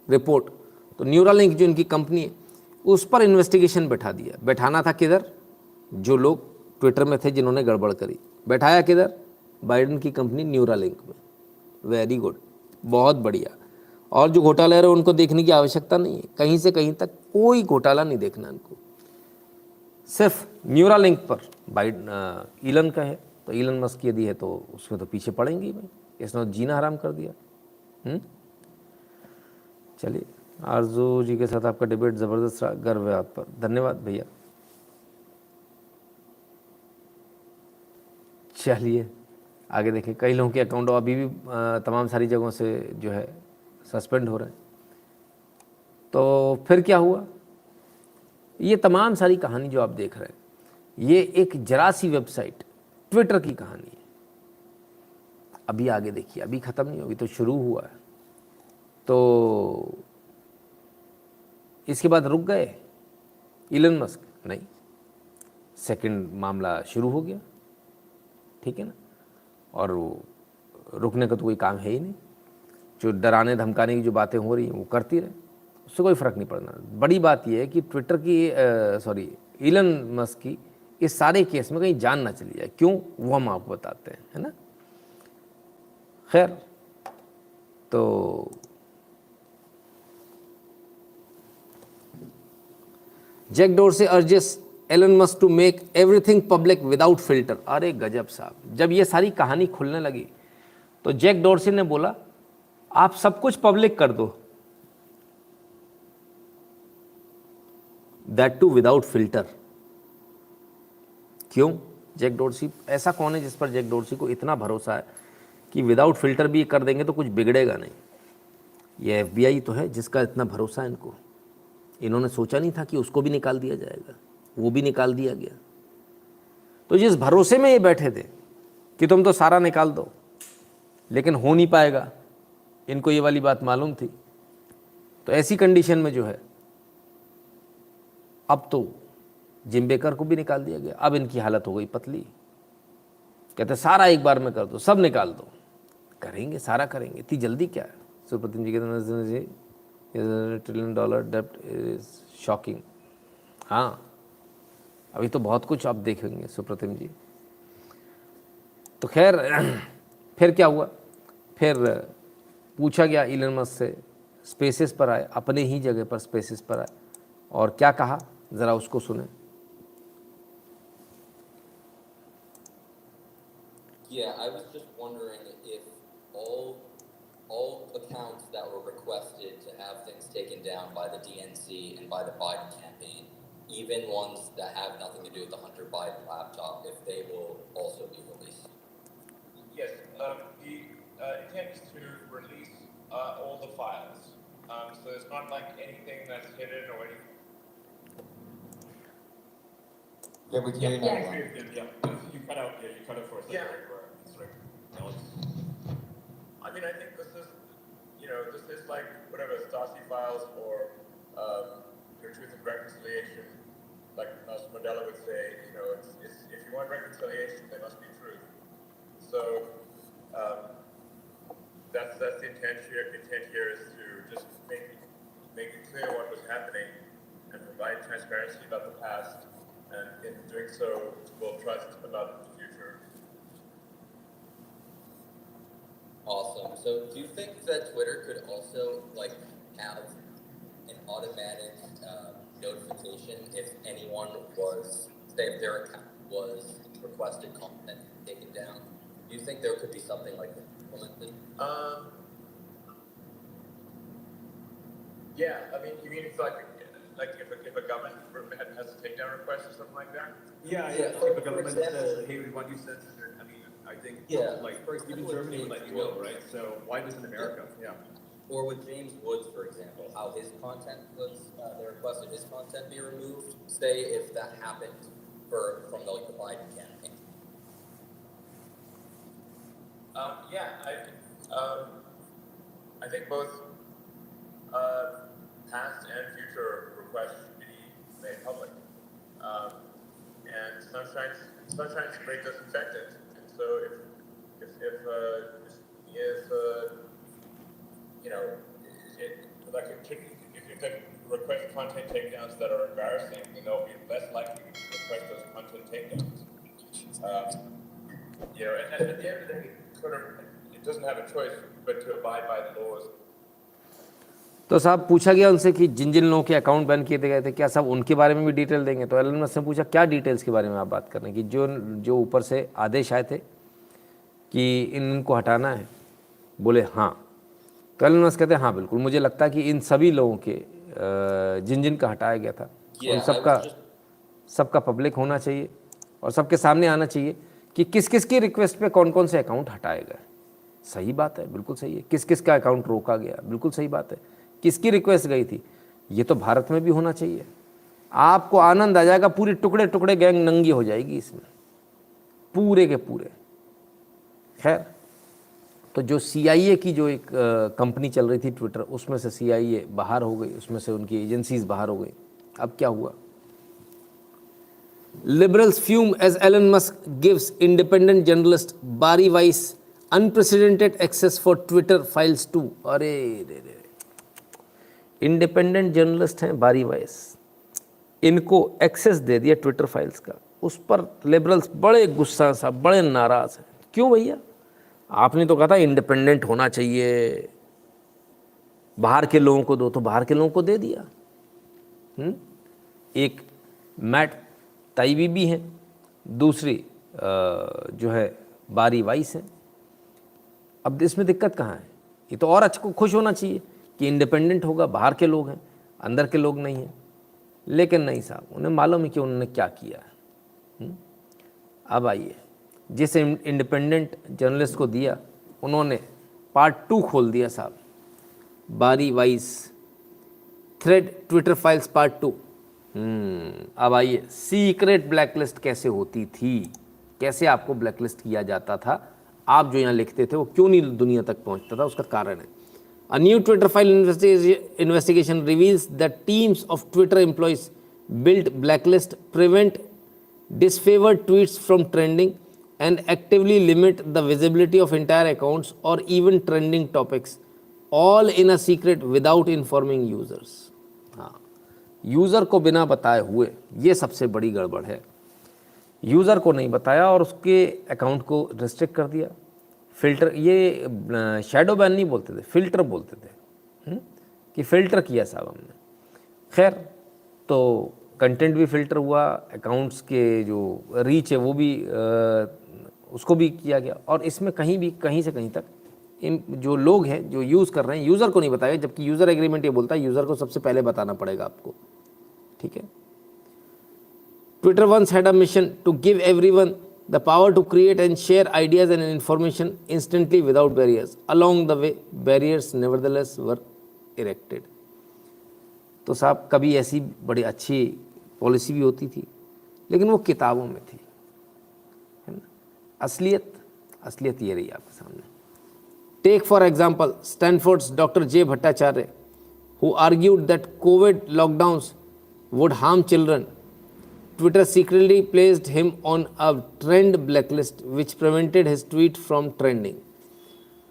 report. तो न्यूरालिंक जो इनकी कंपनी है, उस पर इन्वेस्टिगेशन बैठा दिया। बैठाना था किधर, जो लोग ट्विटर में थे जिन्होंने गड़बड़ करी, बैठाया किधर, बाइडेन की कंपनी न्यूरालिंक में। वेरी गुड, बहुत बढ़िया। और जो घोटाले रहे उनको देखने की आवश्यकता नहीं है, कहीं से कहीं तक कोई घोटाला नहीं देखना इनको, सिर्फ न्यूरालिंक पर इलन का है। तो इलन मस्क की यदि है तो उसमें तो पीछे पड़ेंगे भाई, इसने जीना हराम कर दिया। चलिए, आरजू जी के साथ आपका डिबेट ज़बरदस्त रहा, गर्व है आप पर, धन्यवाद भैया। चलिए आगे देखें, कई लोगों के अकाउंट अभी भी तमाम सारी जगहों से जो है सस्पेंड हो रहे हैं। तो फिर क्या हुआ, ये तमाम सारी कहानी जो आप देख रहे हैं, ये एक जरा सी वेबसाइट ट्विटर की कहानी है। अभी आगे देखिए, अभी ख़त्म नहीं होगी, तो शुरू हुआ है। तो इसके बाद रुक गए इलन मस्क, नहीं, सेकंड मामला शुरू हो गया, ठीक है ना। और रुकने का तो कोई काम है ही नहीं। जो डराने धमकाने की जो बातें हो रही हैं वो करती रहे, उससे कोई फ़र्क नहीं पड़ना। बड़ी बात यह है कि ट्विटर की इलन मस्क की इस सारे केस में कहीं जान ना चली जाए। क्यों, वो हम आपको बताते हैं, है ना। खैर, तो Jack Dorsey urges Elon Musk to make everything public without filter. अरे गजब साहब, जब ये सारी कहानी खुलने लगी तो जैक डोर्से ने बोला आप सब कुछ पब्लिक कर दो, दैट टू विदाउट फिल्टर। क्यों, जैक डोर्सी, ऐसा कौन है जिस पर जैक डोर्सी को इतना भरोसा है कि विदाउट फिल्टर भी कर देंगे तो कुछ बिगड़ेगा नहीं। ये FBI तो है जिसका इतना भरोसा है इनको। इन्होंने सोचा नहीं था कि उसको भी निकाल दिया जाएगा, वो भी निकाल दिया गया। तो जिस भरोसे में ये बैठे थे कि तुम तो सारा निकाल दो, लेकिन हो नहीं पाएगा, इनको ये वाली बात मालूम थी। तो ऐसी कंडीशन में जो है अब तो जिम बेकर को भी निकाल दिया गया। अब इनकी हालत हो गई पतली। कहते सारा एक बार में कर दो, सब निकाल दो। करेंगे, सारा करेंगे, इतनी जल्दी क्या है। सुप्रतिम जी कहते $1 ट्रिलियन डेब्ट इज शॉकिंग। हाँ, अभी तो बहुत कुछ आप देखेंगे सुप्रतिम जी। तो खैर फिर क्या हुआ, फिर पूछा गया इलन मस्क से, स्पेसेस पर आए, अपने ही जगह पर स्पेसेस पर आए, और क्या कहा ज़रा उसको सुने। Yeah, I was just wondering if all accounts that were requested to have things taken down by the DNC and by the Biden campaign, even ones that have nothing to do with the Hunter Biden laptop, if they will also be released. Yes, the intent is to release all the files. So it's not like anything that's hidden or anything. Yeah, we can. Yeah, you cut out for a second. Yeah. It's like, no, I mean, I think this is, this is like whatever Stasi files or your Truth and Reconciliation. Like Nelson Mandela would say, it's if you want reconciliation, there must be truth. So that's the intent here. Intent here is to just make it clear what was happening and provide transparency about the past, and in doing so, build trust about the future. Awesome. So, do you think that Twitter could also have an automatic notification if anyone was, say, if their account was requested content taken down? Do you think there could be something like that implemented? Yeah, I mean, you mean it's like if a government has a takedown request or something like that? Yeah, If for the government example- says, hey, we want you censored, I mean, I think, Yeah, like, for even example, Germany would let you go, James right? So why doesn't America? Yeah. Or with James Woods, for example, how his content was, they requested his content be removed. Say if that happened from the Biden campaign. I think both past and future requests should be made public. And sunshine's great disinfectant. And so if you take request content takedowns that are embarrassing, then they'll be less likely to request those content takedowns. And at the end of the day, it doesn't have a choice but to abide by the laws. तो साहब पूछा गया उनसे कि जिन जिन लोगों के account ban किए गए थे क्या सब उनके बारे में भी डिटेल देंगे। तो एलन मस्क ने पूछा क्या डिटेल्स के बारे में आप बात कर रहे हैं, कि जो ऊपर से आदेश आए थे कि इनको हटाना है। बोले हाँ। तो एलन मस्क कहते हैं हाँ बिल्कुल, मुझे लगता है कि इन सभी लोगों के जिन जिन का हटाया गया था उन सबका पब्लिक होना चाहिए और सबके सामने आना चाहिए कि किस किस की रिक्वेस्ट पे कौन कौन से अकाउंट हटाए गए। सही बात है, बिल्कुल सही है। किस किस का अकाउंट रोका गया, बिल्कुल सही बात है। किसकी रिक्वेस्ट गई थी, ये तो भारत में भी होना चाहिए। आपको आनंद आ जाएगा, पूरी टुकड़े टुकड़े गैंग नंगी हो जाएगी इसमें, पूरे के पूरे। खैर, तो जो CIA की जो एक कंपनी चल रही थी ट्विटर, उसमें से CIA बाहर हो गई, उसमें से उनकी एजेंसीज बाहर हो गई। अब क्या हुआ? Liberals fume as Elon Musk gives independent journalist Bari Weiss unprecedented access for Twitter files too. अरे रे रे, इंडिपेंडेंट जर्नलिस्ट हैं बारी वाइस, इनको एक्सेस दे दिया ट्विटर फाइल्स का। उस पर लिबरल्स बड़े गुस्सा साहब, बड़े नाराज हैं। क्यों भैया, आपने तो कहा था इंडिपेंडेंट होना चाहिए, बाहर के लोगों को दो, तो बाहर के लोगों को दे दिया। एक मैट ताइबी हैं, दूसरी जो है बारी वाइस हैं। अब इसमें दिक्कत कहाँ है? ये तो और अच्छा खुश होना चाहिए कि इंडिपेंडेंट होगा, बाहर के लोग हैं, अंदर के लोग नहीं हैं। लेकिन नहीं साहब, उन्हें मालूम है कि उन्होंने क्या किया है। अब आइए, जिस इंडिपेंडेंट जर्नलिस्ट को दिया उन्होंने पार्ट 2 खोल दिया साहब, बारी wise thread Twitter files part 2। अब आइए, सीक्रेट ब्लैकलिस्ट कैसे होती थी, कैसे आपको ब्लैकलिस्ट किया जाता था, आप जो यहाँ लिखते थे वो क्यों नहीं दुनिया तक पहुँचता था, उसका कारण है। A new Twitter file investigation reveals that teams of Twitter employees built blacklist, prevent disfavored tweets from trending, and actively limit the visibility of entire accounts or even trending topics, all in a secret without informing users. हाँ, user को बिना बताए हुए, ये सबसे बड़ी गड़बड़ है। यूज़र को नहीं बताया और उसके अकाउंट को रिस्ट्रिक्ट कर दिया। फ़िल्टर, ये शैडो बैन नहीं बोलते थे, फ़िल्टर बोलते थे, कि फ़िल्टर किया साहब हमने। खैर, तो कंटेंट भी फ़िल्टर हुआ, अकाउंट्स के जो रीच है वो भी उसको भी किया गया, और इसमें कहीं से कहीं तक इन जो लोग हैं जो यूज़ कर रहे हैं, यूज़र को नहीं बताया, जबकि यूज़र एग्रीमेंट ये बोलता है यूज़र को सबसे पहले बताना पड़ेगा आपको, ठीक है। Twitter once had a mission to give everyone the power to create and share ideas and information instantly without barriers. Along the way, barriers nevertheless were erected. तो साहब कभी ऐसी बड़ी अच्छी पॉलिसी भी होती थी, लेकिन वो किताबों में थी, है ना। असलियत ये रही आपके सामने। Take for example Stanford's Dr. J. Bhattacharya, who argued that COVID lockdowns would harm children. Twitter secretly placed him on a trend blacklist which prevented his tweet from trending.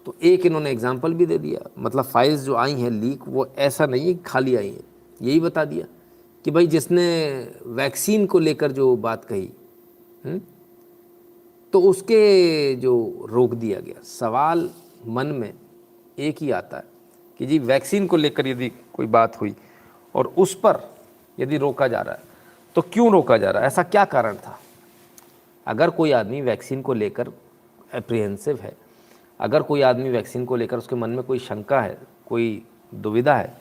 तो एक इन्होंने एग्जाम्पल भी दे दिया, मतलब फाइल्स जो आई हैं leak वो ऐसा नहीं है खाली आई हैं, यही बता दिया कि भाई जिसने वैक्सीन को लेकर जो बात कही, तो उसके जो रोक दिया गया। सवाल मन में एक ही आता है कि जी वैक्सीन को लेकर यदि कोई बात हुई और उस पर यदि रोका जा रहा है तो क्यों रोका जा रहा है, ऐसा क्या कारण था। अगर कोई आदमी वैक्सीन को लेकर एप्रीहेंसिव है, अगर कोई आदमी वैक्सीन को लेकर उसके मन में कोई शंका है, कोई दुविधा है,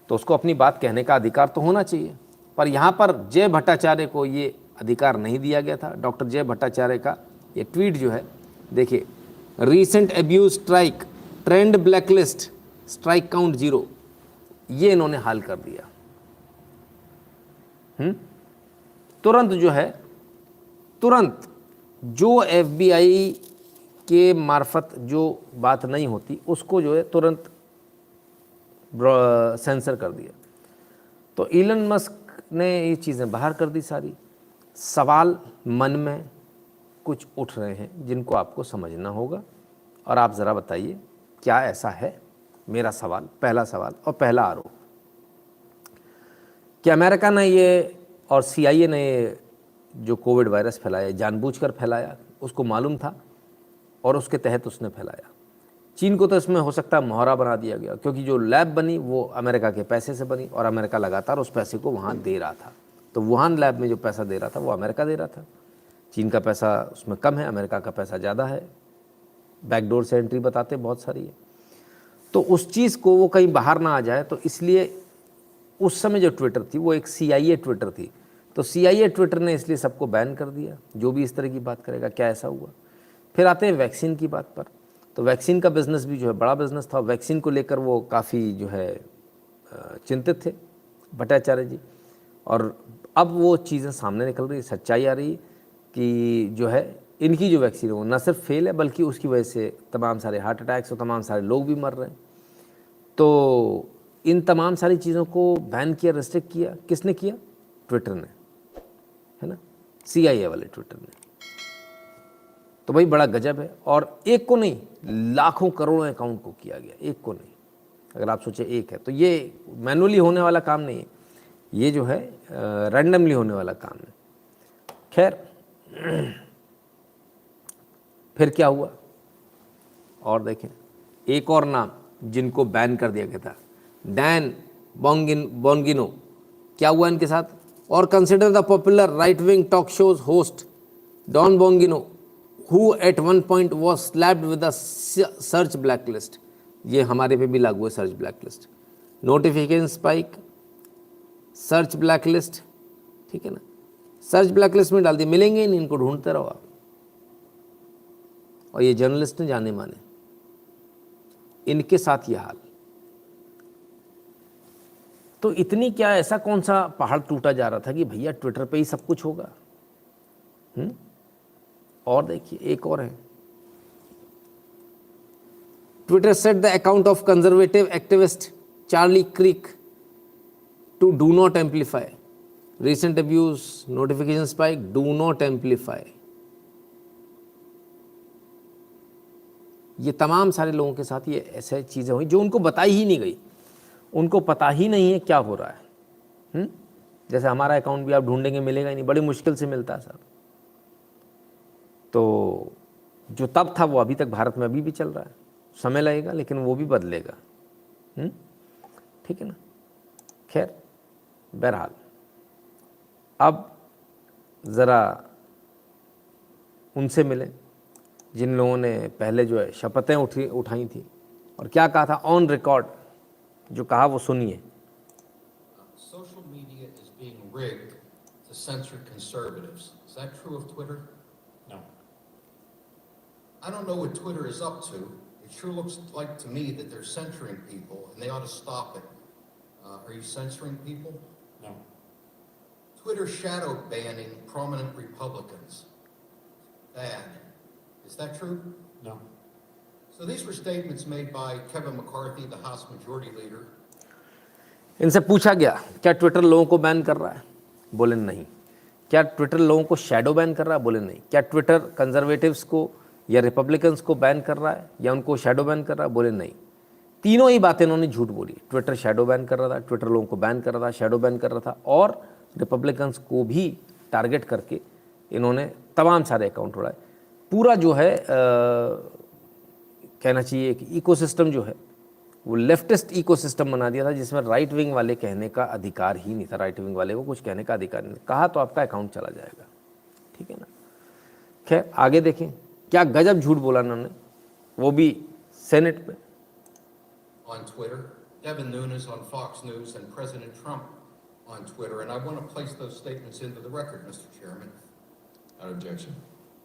तो उसको अपनी बात कहने का अधिकार तो होना चाहिए। पर यहाँ पर जय भट्टाचार्य को ये अधिकार नहीं दिया गया था। डॉक्टर जय भट्टाचार्य का ये ट्वीट जो है, देखिए, recent abuse strike, trend blacklist, strike count 0, ये इन्होंने हाल कर दिया। तुरंत जो है, तुरंत जो FBI के मार्फत जो बात नहीं होती उसको जो है तुरंत सेंसर कर दिया। तो इलन मस्क ने ये चीज़ें बाहर कर दी सारी। सवाल मन में कुछ उठ रहे हैं जिनको आपको समझना होगा, और आप ज़रा बताइए क्या ऐसा है। मेरा सवाल, पहला सवाल और पहला आरोप, कि अमेरिका ने ये और CIA ने जो कोविड वायरस फैलाया जानबूझकर फैलाया, उसको मालूम था और उसके तहत उसने फैलाया। चीन को तो इसमें हो सकता है मोहरा बना दिया गया, क्योंकि जो लैब बनी वो अमेरिका के पैसे से बनी और अमेरिका लगातार उस पैसे को वहाँ दे रहा था। तो वुहान लैब में जो पैसा दे रहा था वो अमेरिका दे रहा था। चीन का पैसा उसमें कम है, अमेरिका का पैसा ज़्यादा है। बैकडोर से एंट्री बताते बहुत सारी है। तो उस चीज़ को वो कहीं बाहर ना आ जाए, तो इसलिए उस समय जो ट्विटर थी वो एक CIA ट्विटर थी। तो CIA ट्विटर ने इसलिए सबको बैन कर दिया जो भी इस तरह की बात करेगा। क्या ऐसा हुआ? फिर आते हैं वैक्सीन की बात पर। तो वैक्सीन का बिज़नेस भी जो है बड़ा बिज़नेस था। वैक्सीन को लेकर वो काफ़ी जो है चिंतित थे भट्टाचार्य जी, और अब वो चीज़ें सामने निकल रही, सच्चाई आ रही कि जो है इनकी जो वैक्सीन है वो न सिर्फ फेल है, बल्कि उसकी वजह से तमाम सारे हार्ट अटैक्स और तमाम सारे लोग भी मर रहे हैं। तो इन तमाम सारी चीज़ों को बैन किया, रेस्ट्रिक्ट किया। किसने किया? ट्विटर ने, है ना, CIA वाले ट्विटर ने। तो भाई बड़ा गजब है। और एक को नहीं, लाखों करोड़ों अकाउंट को किया गया, एक को नहीं। अगर आप सोचे एक है, तो ये मैनुअली होने वाला काम नहीं है, ये जो है रैंडमली होने वाला काम है। खैर, फिर क्या हुआ और देखें, एक और नाम जिनको बैन कर दिया गया था, डैन बोंगिनो। क्या हुआ इनके साथ? और consider the popular right wing talk shows host Dan Bongino, who at one point was slapped with a search blacklist। ये हमारे पे भी लागू है search blacklist, notification spike, search blacklist, ठीक है ना। सर्च ब्लैकलिस्ट में डाल दिए, मिलेंगे नहीं, इनको ढूंढते रहो आप। और ये जर्नलिस्ट हैं जाने माने, इनके साथ ये हाल। तो इतनी क्या, ऐसा कौन सा पहाड़ टूटा जा रहा था कि भैया ट्विटर पे ही सब कुछ होगा? और देखिए एक और है, Twitter set the account of conservative activist Charlie Kirk to do not amplify, recent abuse, notification spike, do not amplify। ये तमाम सारे लोगों के साथ ये ऐसे चीज़ें हुई जो उनको बताई ही नहीं गई, उनको पता ही नहीं है क्या हो रहा है। जैसे हमारा अकाउंट भी आप ढूंढेंगे मिलेगा ही नहीं, बड़ी मुश्किल से मिलता है सर। तो जो तब था वो अभी तक भारत में अभी भी चल रहा है, समय लगेगा लेकिन वो भी बदलेगा। ठीक है ना। खैर बहरहाल अब ज़रा उनसे मिलें जिन लोगों ने पहले जो है शपथें उठाई थी और क्या कहा था ऑन रिकॉर्ड, जो कहा वो सुनिए। Social media is being rigged to censor conservatives. Is that true of Twitter? No. I don't know what Twitter is up to. It sure looks like to me that they're censoring people and they ought to stop it. Are you censoring people? No. Twitter shadow banning prominent Republicans. Bad. Is that true? No. So these were statements made by Kevin McCarthy, the House Majority Leader. इनसे पूछा गया क्या Twitter लोगों को ban कर रहा है, बोले नहीं। क्या ट्विटर लोगों को शैडो बैन कर रहा है, बोले नहीं। क्या ट्विटर कंजर्वेटिव्स को या रिपब्लिकन्स को बैन कर रहा है या उनको शैडो बैन कर रहा है, बोले नहीं। तीनों ही बातें इन्होंने झूठ बोली। ट्विटर शैडो बैन कर रहा था, ट्विटर लोगों को बैन कर रहा था, शैडो बैन कर रहा था, और रिपब्लिकन्स को भी टारगेट करके इन्होंने तमाम सारे अकाउंट उड़ाए। पूरा जो है कहना चाहिए कि इकोसिस्टम जो है वो लेफ्टिस्ट इकोसिस्टम बना दिया था, जिसमें राइट विंग वाले कहने का अधिकार ही नहीं था। राइट विंग वाले को कुछ कहने का अधिकार नहीं, कहा तो आपका अकाउंट चला जाएगा। ठीक है ना। खैर आगे देखें क्या गजब झूठ बोला उन्होंने, वो भी सेनेट पे। On Twitter, Devin Nunes on Fox News, and President Trump on Twitter, and I want to place those statements into the record, Mr. Chairman. Without objection.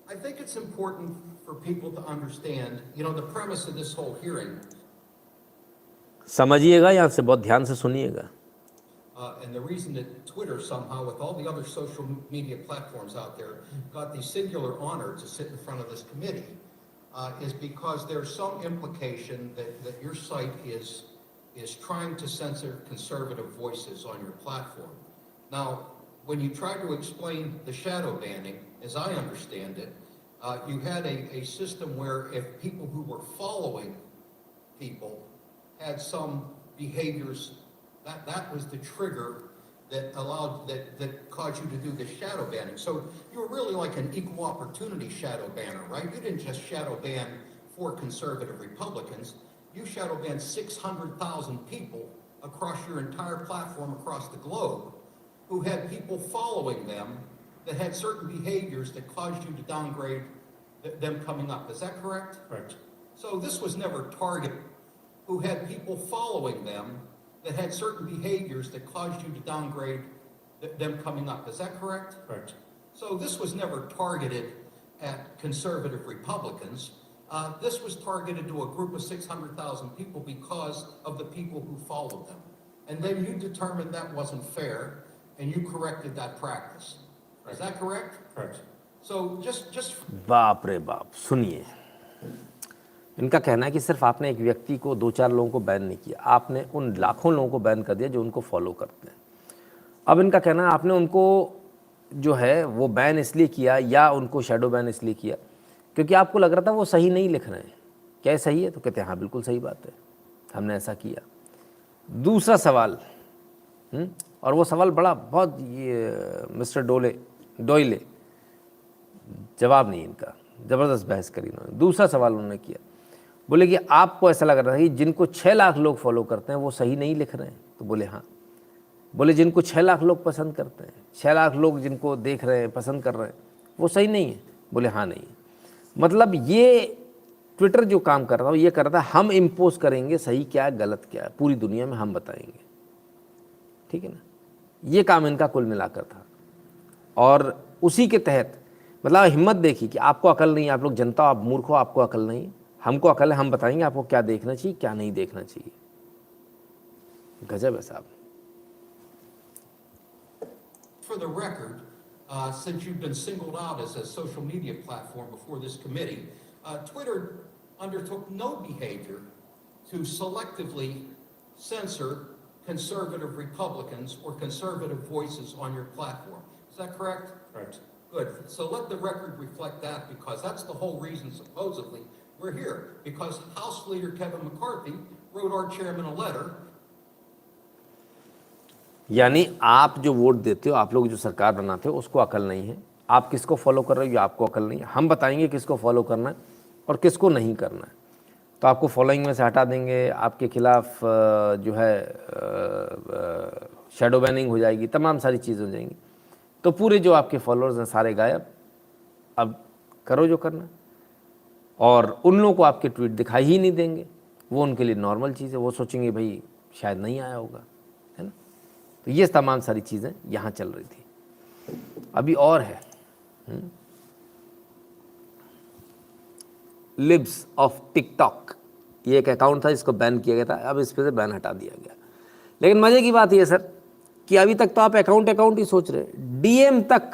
I think it's important for people to understand, the premise of this whole hearing, समझिएगा, यहाँ से बहुत ध्यान से सुनिएगा। and the reason that Twitter somehow, with all the other social media platforms out there, got the singular honor to sit in front of this committee, is because there's some implication that your site is trying to censor conservative voices on your platform. Now, when you try to explain the shadow banning, as I understand it, you had a system where if people who were following people had some behaviors, that was the trigger that caused you to do the shadow banning. So you were really like an equal opportunity shadow banner, right? You didn't just shadow ban 4 conservative Republicans. You shadow banned 600,000 people across your entire platform across the globe who had people following them that had certain behaviors that caused you to downgrade them coming up. Is that correct? Correct. So this was never targeted, who had people following them that had certain behaviors that caused you to downgrade them coming up. Is that correct? Correct. So this was never targeted at conservative Republicans. This was targeted to a group of 600,000 people because of the people who followed them. And then you determined that wasn't fair, and you corrected that practice. Is that correct? Correct. So just बाप रे बाप, सुनिए। इनका कहना है कि सिर्फ आपने एक व्यक्ति को, 2-4 लोगों को बैन नहीं किया, आपने उन लाखों लोगों को बैन कर दिया जो उनको फॉलो करते हैं। अब इनका कहना है आपने उनको जो है वो बैन इसलिए किया या उनको शैडो बैन इसलिए किया क्योंकि आपको लग रहा था वो सही नहीं लिख रहे हैं। क्या सही है? तो कहते हैं हाँ बिल्कुल सही बात है, हमने ऐसा किया। दूसरा सवाल, और वो सवाल बड़ा बहुत ये मिस्टर डोयले जवाब नहीं इनका, ज़बरदस्त बहस करी इन्होंने। दूसरा सवाल उन्होंने किया, बोले कि आपको ऐसा लग रहा है कि जिनको 6 लाख लोग फॉलो करते हैं वो सही नहीं लिख रहे हैं? तो बोले हाँ। बोले जिनको 6 लाख लोग पसंद करते हैं, 6 लाख लोग जिनको देख रहे हैं, पसंद कर रहे हैं, वो सही नहीं है? बोले हाँ नहीं है। मतलब ये ट्विटर जो काम कर रहा था, ये कर रहा था हम इम्पोज करेंगे सही क्या है गलत क्या है, पूरी दुनिया में हम बताएंगे। ठीक है ना। ये काम इनका कुल मिलाकर था, और उसी के तहत मतलब हिम्मत देखी कि आपको अकल नहीं है, आप लोग जनता, आप मूर्ख हो, आपको अकल नहीं है, हमको अकल है, हम बताएंगे आपको क्या देखना चाहिए क्या नहीं देखना चाहिए। गजब है साहब। For the record, since you've been singled out as a social media platform before this committee, Twitter undertook no behavior to selectively censor conservative Republicans or conservative voices on your platform. Is that correct? Correct. Good. So let the record reflect that, because that's the whole reason supposedly we're here. Because House Leader Kevin McCarthy wrote our chairman a letter. यानी आप जो vote देते हो, आप लोग जो सरकार बनाते हो, उसको अकल नहीं है। आप किसको फॉलो कर रहे हो ये आपको अकल नहीं है। हम बताएंगे किसको फॉलो करना है और किसको नहीं करना है। तो आपको फॉलोइंग में से हटा देंगे, आपके खिलाफ जो है शैडो बैनिंग हो जाएगी, तमाम सारी चीज़ें हो जाएंगी। तो पूरे जो आपके फॉलोअर्स हैं सारे गायब। अब करो जो करना, और उन लोगों को आपके ट्वीट दिखाई ही नहीं देंगे, वो उनके लिए नॉर्मल चीज़ है, वो सोचेंगे भाई शायद नहीं आया होगा, है ना। तो ये तमाम सारी चीज़ें यहाँ चल रही थी। अभी और है लिब्स ऑफ टिकटॉक, ये एक अकाउंट था जिसको बैन किया गया था, अब इस पे से बैन हटा दिया गया। लेकिन मज़े की बात ये सर कि अभी तक तो आप अकाउंट ही सोच रहे, डीएम तक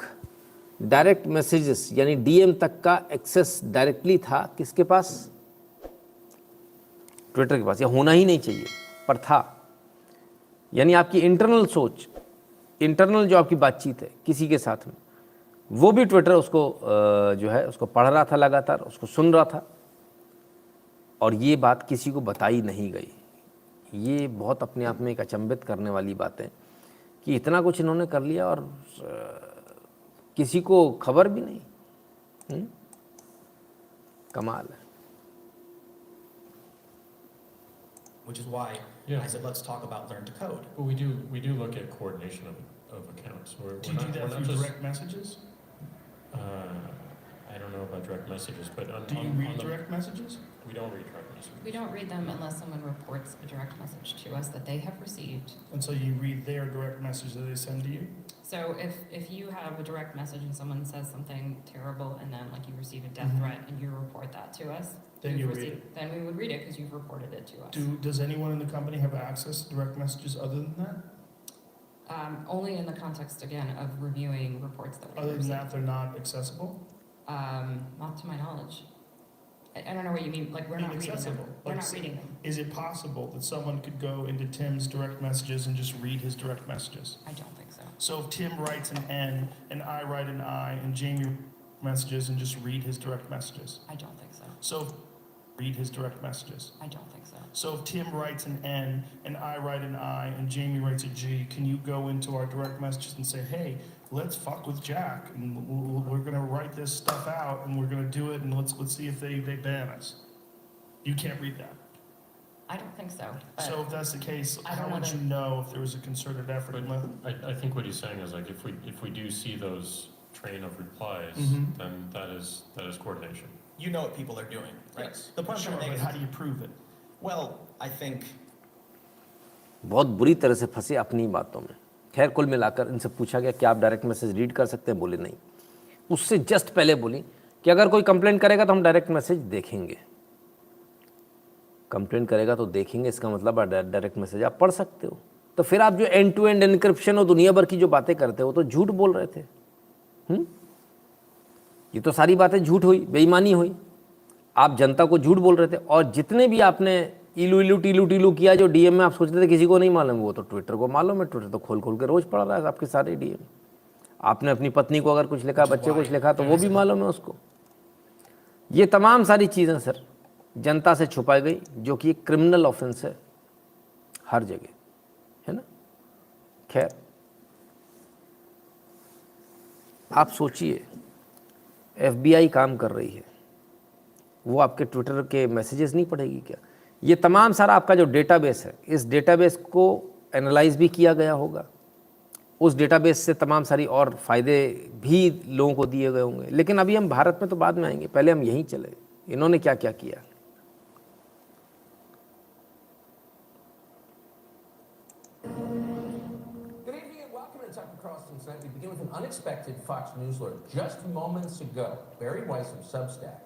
डायरेक्ट मैसेजेस, यानी डीएम तक का एक्सेस डायरेक्टली था किसके पास? ट्विटर के पास। या होना ही नहीं चाहिए पर था। यानी आपकी इंटरनल सोच, इंटरनल जो आपकी बातचीत है किसी के साथ में, वो भी ट्विटर उसको जो है उसको पढ़ रहा था लगातार, उसको सुन रहा था, और ये बात किसी को बताई नहीं गई। ये बहुत अपने आप में एक अचंभित करने वाली बात है कि इतना कुछ इन्होंने कर लिया और किसी को खबर भी नहीं। कमाल है। Which is why Yeah. I said, let's talk about learn to code. Well, we do look at coordination of accounts. Do you do that through direct messages? I don't know about direct messages, but on. Do you on read the- direct messages? We don't read direct messages. We don't read them unless someone reports a direct message to us that they have received. And so you read their direct message that they send to you? So if you have a direct message and someone says something terrible and then like you receive a death Mhm. threat and you report that to us, Then you've you read received- then we would read it because you've reported it to us. Does anyone in the company have access to direct messages other than that? Only in the context again of reviewing reports that we Other than receive. that, they're not accessible? Not to my knowledge. I don't know what you mean. Like we're not reading them. Inaccessible. We're Like, not reading them. Is it possible that someone could go into Tim's direct messages and just read his direct messages? I don't think so. So if Tim writes an N and I write an I and Jamie messages and just read his direct messages? I don't think so. So read his direct messages. I don't think so. So if Tim writes an N and I write an I and Jamie writes a G, can you go into our direct messages and say, hey, let's fuck with Jack and we're gonna write this stuff out and we're gonna do it and let's see if they ban us? You can't read that. I don't think so. But So if that's the case, I how don't know would you that- know if there was a concerted effort? But I think what he's saying is like if we do see those train of replies, Mhm. then that is coordination. You know what people are doing, right? Yes. The point I'm Sure, trying to but make how do you prove it? well, I think बहुत बुरी तरह से फंसे अपनी बातों में। खैर कुल मिलाकर इनसे पूछा गया कि आप डायरेक्ट मैसेज रीड कर सकते हैं, बोले नहीं। उससे जस्ट पहले बोली कि अगर कोई कंप्लेंट करेगा तो हम डायरेक्ट मैसेज देखेंगे। कंप्लेंट करेगा तो देखेंगे, इसका मतलब डायरेक्ट मैसेज आप पढ़ सकते हो। तो फिर आप जो एंड टू एंड एनक्रिप्शन और दुनिया भर की जो बातें करते हो तो झूठ बोल रहे थे। ये तो सारी बातें झूठ हुई, बेईमानी हुई। आप जनता को झूठ बोल रहे थे, और जितने भी आपने इलू इलू टीलू टीलू किया जो डीएम में आप सोचते थे किसी को नहीं मालूम, वो तो ट्विटर को मालूम है। ट्विटर तो खोल खोल के रोज पढ़ रहा है आपके सारे डीएम। आपने अपनी पत्नी को अगर कुछ लिखा, बच्चे को कुछ लिखा, तो वो भी मालूम है उसको। ये तमाम सारी चीज़ें सर जनता से छुपाई गई, जो कि एक क्रिमिनल ऑफेंस है हर जगह, है ना। खैर आप सोचिए, एफबीआई काम कर रही है, वो आपके ट्विटर के मैसेजेस नहीं पढ़ेगी क्या? ये तमाम सारा आपका जो डेटाबेस है, इस डेटाबेस को एनालाइज भी किया गया होगा। उस डेटाबेस से तमाम सारी और फ़ायदे भी लोगों को दिए गए होंगे। लेकिन अभी हम भारत में तो बाद में आएंगे, पहले हम यहीं चले, इन्होंने क्या क्या किया। Good evening and welcome to Tucker Cross Washington tonight. We begin with an unexpected Fox News alert. Just moments ago, Barry Weiss of Substack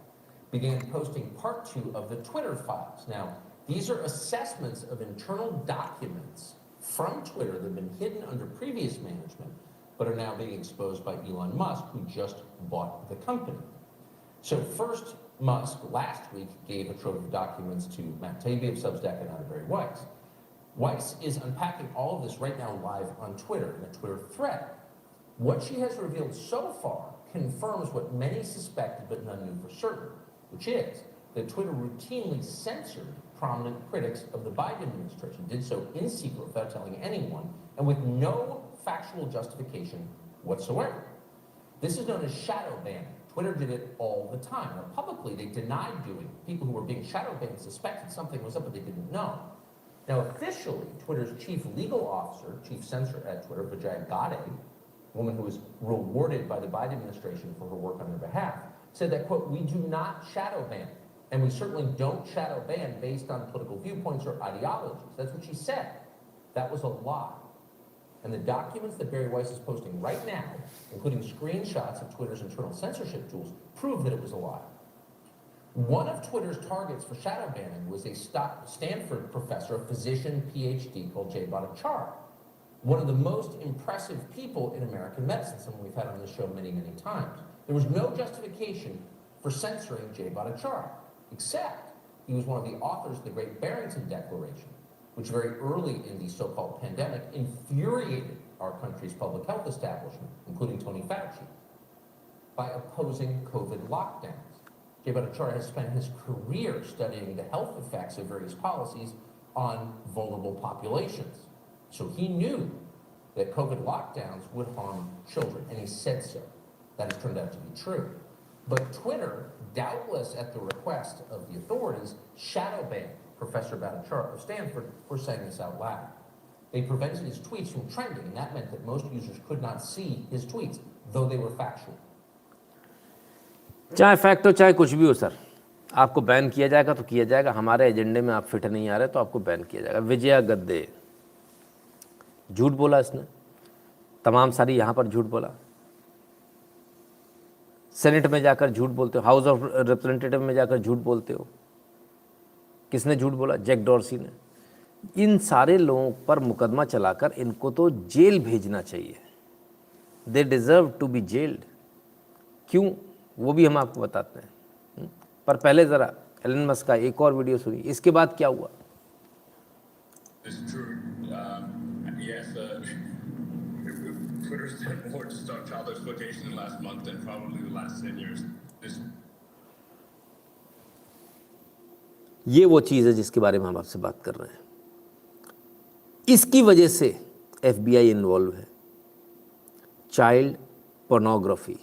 began posting part 2 of the Twitter files. Now, these are assessments of internal documents from Twitter that have been hidden under previous management, but are now being exposed by Elon Musk, who just bought the company. So first, Musk last week gave a trove of documents to Matt Taibbi of Substack and now to Barry Weiss. Weiss is unpacking all of this right now live on Twitter, in a Twitter thread. What she has revealed so far confirms what many suspected but none knew for certain, which is that Twitter routinely censored prominent critics of the Biden administration, did so in secret without telling anyone, and with no factual justification whatsoever. This is known as shadow banning. Twitter did it all the time. Now, publicly, they denied doing it. People who were being shadow banned suspected something was up, but they didn't know. Now, officially, Twitter's chief legal officer, chief censor at Twitter, Vijaya Gadde, a woman who was rewarded by the Biden administration for her work on their behalf, said that, quote, "We do not shadow ban, and we certainly don't shadow ban based on political viewpoints or ideologies." That's what she said. That was a lie. And the documents that Barry Weiss is posting right now, including screenshots of Twitter's internal censorship tools, prove that it was a lie. One of Twitter's targets for shadow banning was a Stanford professor, a physician PhD called Jay Bhattacharya, one of the most impressive people in American medicine, someone we've had on this show many, many times. There was no justification for censoring Jay Bhattacharya, except he was one of the authors of the Great Barrington Declaration, which very early in the so-called pandemic infuriated our country's public health establishment, including Tony Fauci, by opposing COVID lockdowns. Jay Bhattacharya has spent his career studying the health effects of various policies on vulnerable populations. So he knew that COVID lockdowns would harm children, and he said so. That has turned out to be true. But Twitter, doubtless at the request of the authorities, shadow banned Professor Bhattacharya of Stanford for saying this out loud. They prevented his tweets from trending, and that meant that most users could not see his tweets, though they were factual. चाहे fact हो चाहे कुछ भी हो sir, आपको ban किया जाएगा तो किया जाएगा। हमारे एजेंडे में आप फिट नहीं आ रहे तो आपको बैन किया जाएगा। विजया गद्दे, झूठ बोला इसने, तमाम सारी यहाँ पर झूठ बोला, सेनेट में जाकर झूठ बोलते हो, हाउस ऑफ रिप्रेजेंटेटिव में जाकर झूठ बोलते हो। किसने झूठ बोला? जैक डॉर्सी ने। इन सारे लोगों पर मुकदमा चलाकर इनको तो जेल भेजना चाहिए। They deserve to be jailed. क्यों, वो भी हम आपको बताते हैं। पर पहले ज़रा एलन मस्क का एक और वीडियो सुनिए, इसके बाद क्या हुआ। ये वो चीज़ है जिसके बारे में हम आपसे बात कर रहे हैं। इसकी वजह से FBI इन्वॉल्व है। Child pornography.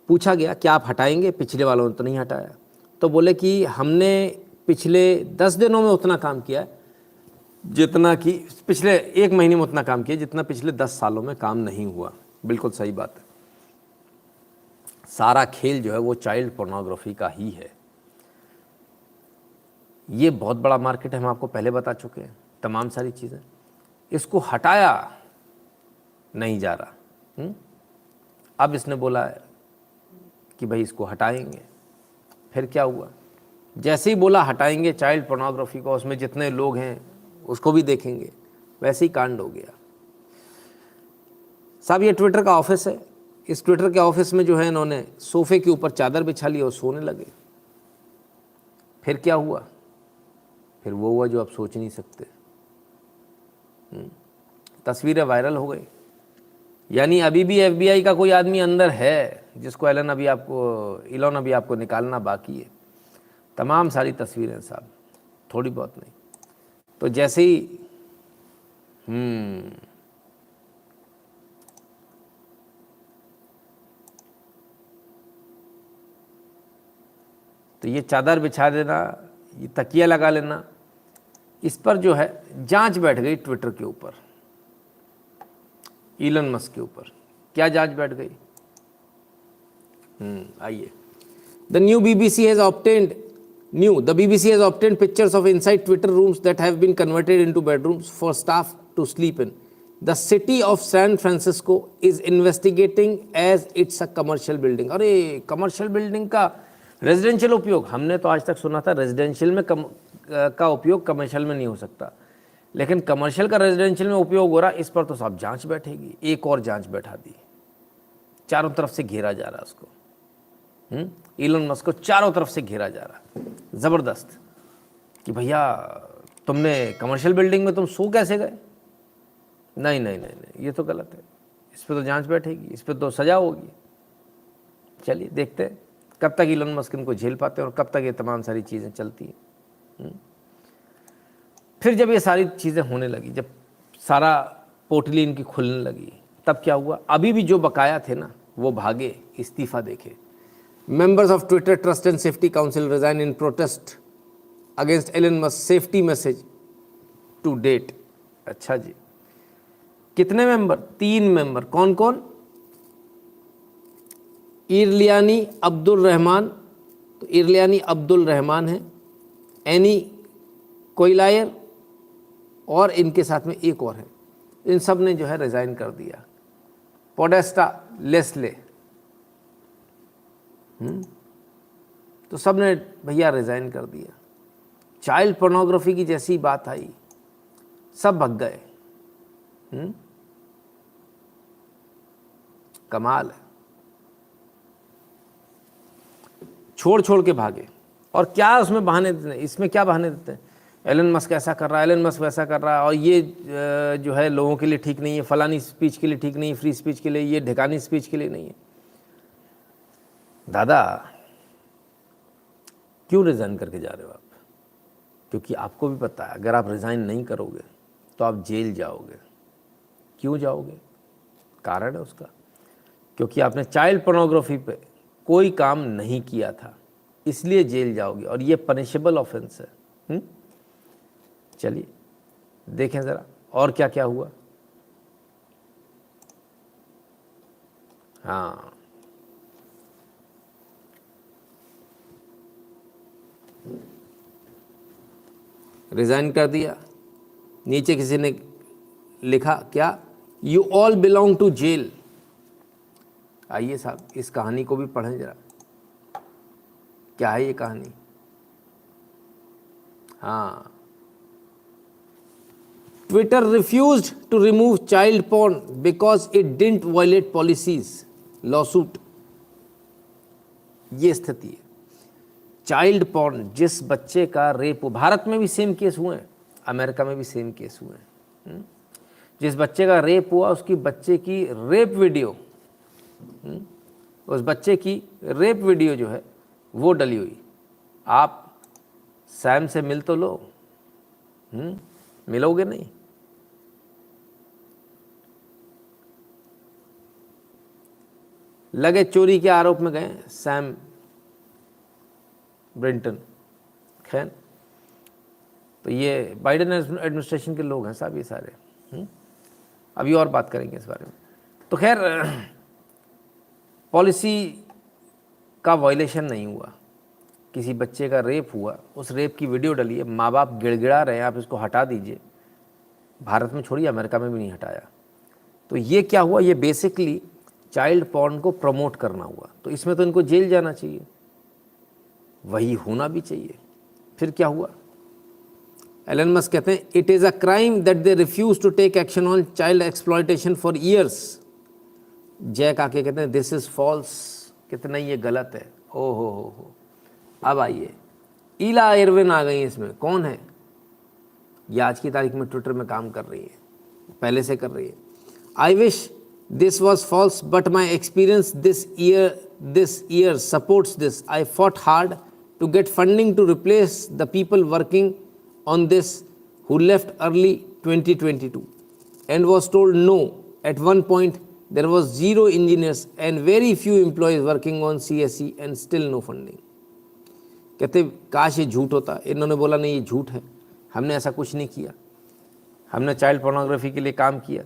पूछा गया कि आप हटाएंगे? पिछले वालों ने तो नहीं हटाया। तो बोले कि हमने पिछले 10 दिनों में उतना काम किया जितना कि पिछले 1 महीने में उतना काम किया जितना पिछले 10 सालों में काम नहीं हुआ। बिल्कुल सही बात है। सारा खेल जो है वो चाइल्ड पोर्नोग्राफी का ही है। ये बहुत बड़ा मार्केट है, हम आपको पहले बता चुके हैं तमाम सारी चीज़ें। इसको हटाया नहीं जा रहा। अब इसने बोला है कि भाई इसको हटाएंगे। फिर क्या हुआ? जैसे ही बोला हटाएंगे चाइल्ड पोर्नोग्राफी को, उसमें जितने लोग हैं उसको भी देखेंगे, वैसे ही कांड हो गया। साहब ये ट्विटर का ऑफिस है। इस ट्विटर के ऑफिस में जो है इन्होंने सोफे के ऊपर चादर बिछा ली और सोने लगे। फिर क्या हुआ? फिर वो हुआ जो आप सोच नहीं सकते। तस्वीरें वायरल हो गई। यानी अभी भी FBI का कोई आदमी अंदर है जिसको इलॉन अभी आपको निकालना बाकी है। तमाम सारी तस्वीरें साहब, थोड़ी बहुत नहीं। तो जैसे ही तो ये चादर बिछा देना, ये तकिया लगा लेना, इस पर जो है जांच बैठ गई ट्विटर के ऊपर, इलन मस्क के ऊपर। क्या जांच बैठ गई? आइए। The BBC has obtained pictures of inside Twitter rooms that have been converted into bedrooms for staff to sleep in. The city of San Francisco is investigating as it's a commercial building. अरे commercial building का residential उपयोग, हमने तो आज तक सुना था residential में का उपयोग कमर्शियल में नहीं हो सकता, लेकिन कमर्शियल का रेजिडेंशियल में उपयोग हो रहा, इस पर तो साहब जांच बैठेगी। एक और जांच बैठा दी, चारों तरफ से घेरा जा रहा उसको, इलोन मस्क को चारों तरफ से घेरा जा रहा, ज़बरदस्त, कि भैया तुमने कमर्शियल बिल्डिंग में तुम सो कैसे गए? नहीं नहीं नहीं नहीं, ये तो गलत है, इस पर तो जांच बैठेगी, इस पर तो सजा होगी। चलिए देखते हैं कब तक इलोन मस्क इनको झेल पाते हैं और कब तक ये तमाम सारी चीज़ें चलती हैं। फिर जब ये सारी चीज़ें होने लगी, जब सारा पोटली इनकी खुलने लगी, तब क्या हुआ? अभी भी जो बकाया थे ना वो भागे, इस्तीफा देखे। Members of Twitter trust and safety council resign in protest against Elon Musk safety message to date. अच्छा जी, कितने मेंबर? 3 मेंबर। कौन कौन? इरलियानी अब्दुल रहमान, तो इरलियानी अब्दुल रहमान है, एनी कोइलायर और इनके साथ में एक और है। इन सब ने जो है रिजाइन कर दिया। पोडेस्टा लेस्ले, तो सब ने भैया रिजाइन कर दिया। चाइल्ड पोर्नोग्राफी की जैसी बात आई, सब भग गए। कमाल है, छोड़ छोड़ के भागे। और क्या उसमें बहाने देते हैं? इसमें क्या बहाने देते हैं? एलन मस्क ऐसा कर रहा है, एलन मस्क वैसा कर रहा है, और ये जो है लोगों के लिए ठीक नहीं है, फलानी स्पीच के लिए ठीक नहीं है, फ्री स्पीच के लिए, ये ढिकानी स्पीच के लिए नहीं है। दादा क्यों रिज़ाइन करके जा रहे हो आप? क्योंकि आपको भी पता है अगर आप रिज़ाइन नहीं करोगे तो आप जेल जाओगे। क्यों जाओगे? कारण है उसका, क्योंकि आपने चाइल्ड पोर्नोग्राफी पे कोई काम नहीं किया था, इसलिए जेल जाओगे, और ये पनिशेबल ऑफेंस है। चलिए देखें ज़रा और क्या क्या हुआ। हाँ, रिज़ाइन कर दिया। नीचे किसी ने लिखा क्या? You all belong to jail. आइए साहब इस कहानी को भी पढ़ें जरा, क्या है ये कहानी। हाँ, Twitter refused to remove child porn because it didn't violate policies, lawsuit. ये स्थिति है। चाइल्ड पोर्न, जिस बच्चे का रेप, भारत में भी सेम केस हुए हैं, अमेरिका में भी सेम केस हुए हैं। जिस बच्चे का रेप हुआ उसकी बच्चे की रेप वीडियो, उस बच्चे की रेप वीडियो जो है वो डली हुई। आप सैम से मिल तो लो, मिलोगे नहीं। लगे चोरी के आरोप में गए सैम ब्रिंटन। खैर, तो ये बाइडेन एडमिनिस्ट्रेशन के लोग हैं साहब ये सारे। अभी और बात करेंगे इस बारे में। तो खैर, पॉलिसी का वायलेशन नहीं हुआ, किसी बच्चे का रेप हुआ, उस रेप की वीडियो डली है, माँ बाप गिड़गिड़ा रहे हैं, आप इसको हटा दीजिए। भारत में छोड़िए, अमेरिका में भी नहीं हटाया। तो ये क्या हुआ? ये बेसिकली चाइल्ड पॉर्न को प्रमोट करना हुआ। तो इसमें तो इनको जेल जाना चाहिए, वही होना भी चाहिए। फिर क्या हुआ? एलन मस्क कहते हैं it is a crime that they refuse to take action on child exploitation for years. Jack आके कहते हैं दिस इज़ फॉल्स, कितना ये गलत है। ओ हो। अब आइए, ईला इरविन आ गई इसमें। कौन है ये? आज की तारीख में ट्विटर में काम कर रही है, पहले से कर रही है। I wish this was false but my experience this year supports this. I fought hard to get funding to replace the people working on this who left early 2022 and was told no. At one point there was 0 engineers and very few employees working on CSE and still no funding. कहते काश ये झूठ होता। इन्होंने बोला नहीं ये झूठ है, हमने ऐसा कुछ नहीं किया, हमने चाइल्ड पोर्नोग्राफी के लिए काम किया।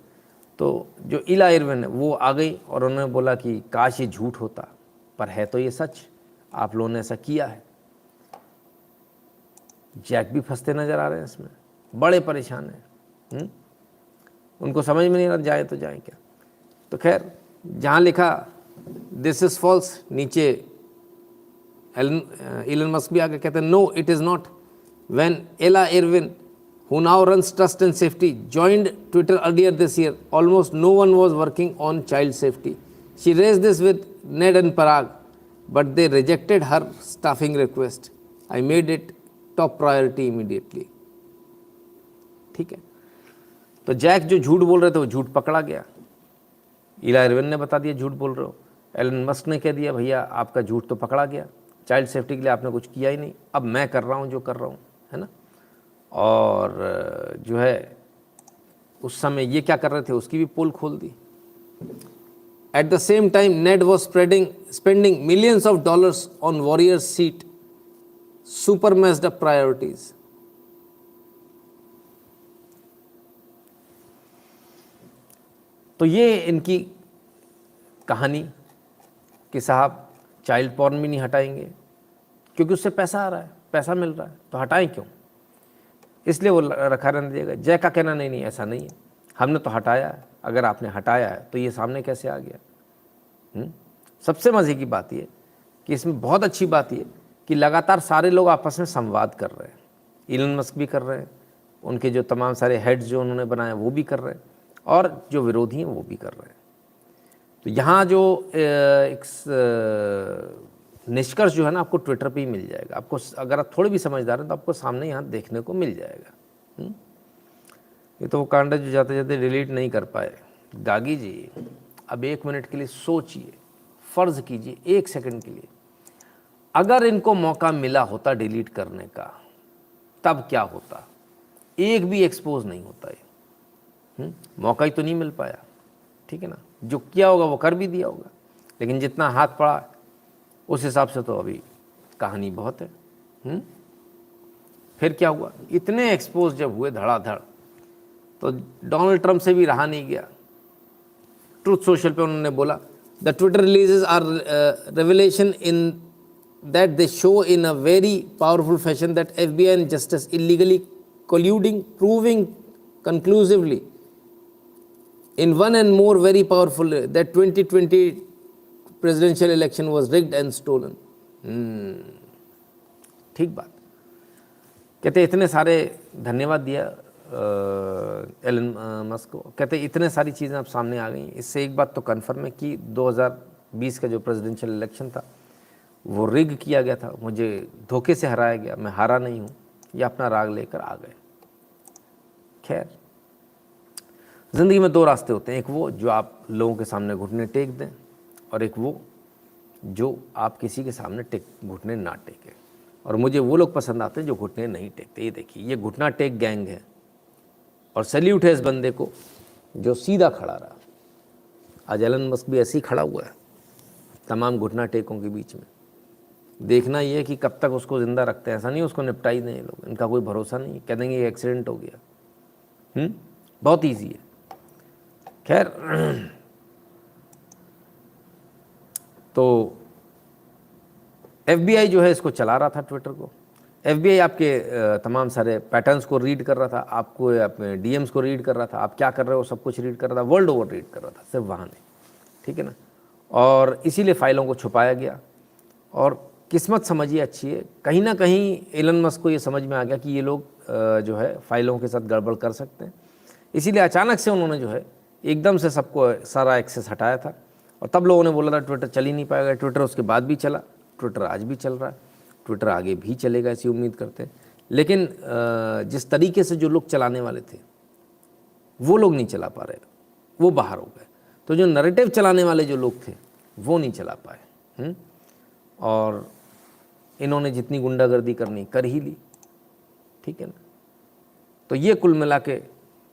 तो जो इला इरविन है वो आ गई और उन्होंने बोला कि काश ये झूठ होता, पर है तो ये सच, आप लोगों ने ऐसा किया है। जैक भी फंसते नजर आ रहे हैं इसमें, बड़े परेशान हैं। उनको समझ में नहीं आ रहा जाए तो जाए क्या। तो खैर जहाँ लिखा दिस इज फॉल्स, नीचे एलन मस्क भी आगे कहते हैं no it is not. When Ella Irwin who now runs Trust and Safety, joined Twitter earlier this year, almost no one was working on child safety. She raised this with Ned and Parag, but they rejected her staffing request. I made it top priority immediately. ठीक है, तो Jack जो झूठ बोल रहे थे वो झूठ पकड़ा गया। इला इरविन ने बता दिया झूठ बोल रहे हो। एलन मस्क ने कह दिया भैया आपका झूठ तो पकड़ा गया, चाइल्ड सेफ्टी के लिए आपने कुछ किया ही नहीं, अब मैं कर रहा हूँ जो कर रहा हूँ, है ना। और जो है उस समय ये क्या कर रहे थे उसकी भी पोल खोल दी। At the same time Ned was spending millions of dollars on warrior seat, super messed up priorities. तो ये इनकी कहानी कि साहब चाइल्ड पॉर्न भी नहीं हटाएंगे क्योंकि उससे पैसा आ रहा है, पैसा मिल रहा है, तो हटाएं क्यों, इसलिए वो रखा रहने देगा। जय का कहना नहीं नहीं ऐसा नहीं है, हमने तो हटाया है, अगर आपने हटाया है तो ये सामने कैसे आ गया। सबसे मज़े की बात ये कि इसमें बहुत अच्छी बात ये कि लगातार सारे लोग आपस में संवाद कर रहे हैं। इलन मस्क भी कर रहे हैं, उनके जो तमाम सारे हेड्स जो उन्होंने बनाए वो भी कर रहे हैं, और जो विरोधी हैं वो भी कर रहे हैं। तो यहाँ जो एक निष्कर्ष जो है ना आपको ट्विटर पे ही मिल जाएगा। आपको अगर आप थोड़े भी समझदार हैं तो आपको सामने यहाँ देखने को मिल जाएगा। ये तो वो कांड जो जाते जाते डिलीट नहीं कर पाए। गागी जी अब 1 मिनट के लिए सोचिए, फ़र्ज़ कीजिए 1 सेकंड के लिए, अगर इनको मौका मिला होता डिलीट करने का तब क्या होता। एक भी एक्सपोज नहीं होता ये, मौका ही तो नहीं मिल पाया, ठीक है ना। जो किया होगा वो कर भी दिया होगा, लेकिन जितना हाथ पड़ा उस हिसाब से तो अभी कहानी बहुत है। फिर क्या हुआ, इतने एक्सपोज जब हुए धड़ाधड़, तो डोनाल्ड ट्रंप से भी रहा नहीं गया। ट्रूथ सोशल पे उन्होंने बोला the Twitter releases are revelation in that they show in a very powerful fashion that FBI and justice illegally colluding, proving conclusively in one and more very powerful that 2020 presidential election was rigged and stolen। ठीक बात कहते इतने सारे धन्यवाद दिया Elon Musk को, कहते इतने सारी चीज़ें अब सामने आ गई। इससे एक बात तो कन्फर्म है कि 2020 का जो प्रेसिडेंशियल इलेक्शन था वो रिग किया गया था, मुझे धोखे से हराया गया, मैं हारा नहीं हूँ, ये अपना राग लेकर आ गए। खैर ज़िंदगी में 2 रास्ते होते हैं, एक वो जो आप लोगों के सामने घुटने टेक दें, और एक वो जो आप किसी के सामने घुटने ना टेकें। और मुझे वो लोग पसंद आते हैं जो घुटने नहीं टेकते। ये देखिए ये घुटना टेक गैंग है, और सैल्यूट है इस बंदे को जो सीधा खड़ा रहा। आज एलन मस्क भी ऐसे ही खड़ा हुआ है तमाम घुटना टेकों के बीच में। देखना ये है कि कब तक उसको ज़िंदा रखते हैं, ऐसा नहीं उसको निपटाई दें लोग, इनका कोई भरोसा नहीं, कह देंगे ये एक्सीडेंट हो गया। बहुत ईजी है। खैर तो FBI जो है इसको चला रहा था ट्विटर को। FBI आपके तमाम सारे पैटर्न्स को रीड कर रहा था, आपको अपने DMs को रीड कर रहा था, आप क्या कर रहे हो सब कुछ रीड कर रहा था, वर्ल्ड ओवर रीड कर रहा था, सिर्फ वहाँ नहीं, ठीक है ना। और इसीलिए फाइलों को छुपाया गया। और किस्मत समझिए अच्छी है, कहीं ना कहीं एलन मस्क को ये समझ में आ गया कि ये लोग जो है फाइलों के साथ गड़बड़ कर सकते हैं, इसीलिए अचानक से उन्होंने जो है एकदम से सबको सारा एक्सेस हटाया था। और तब लोगों ने बोला था ट्विटर चल ही नहीं पाएगा। ट्विटर उसके बाद भी चला, ट्विटर आज भी चल रहा है, ट्विटर आगे भी चलेगा ऐसी उम्मीद करते हैं। लेकिन जिस तरीके से जो लोग चलाने वाले थे वो लोग नहीं चला पा रहे, वो बाहर हो गए। तो जो नैरेटिव चलाने वाले जो लोग थे वो नहीं चला पाए। और इन्होंने जितनी गुंडागर्दी करनी कर ही ली, ठीक है ना। तो ये कुल मिला के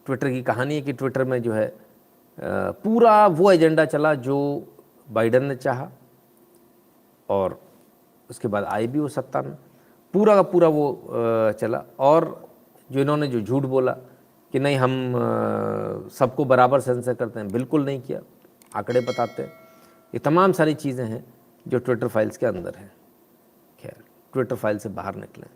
ट्विटर की कहानी है कि ट्विटर में जो है पूरा वो एजेंडा चला जो बाइडन ने चाहा, और उसके बाद आए भी वो सत्ता में, पूरा का पूरा वो चला। और जो इन्होंने जो झूठ बोला कि नहीं हम सबको बराबर सेंसर करते हैं, बिल्कुल नहीं किया, आंकड़े बताते हैं। ये तमाम सारी चीज़ें हैं जो ट्विटर फाइल्स के अंदर हैं। खैर ट्विटर फाइल से बाहर निकलें।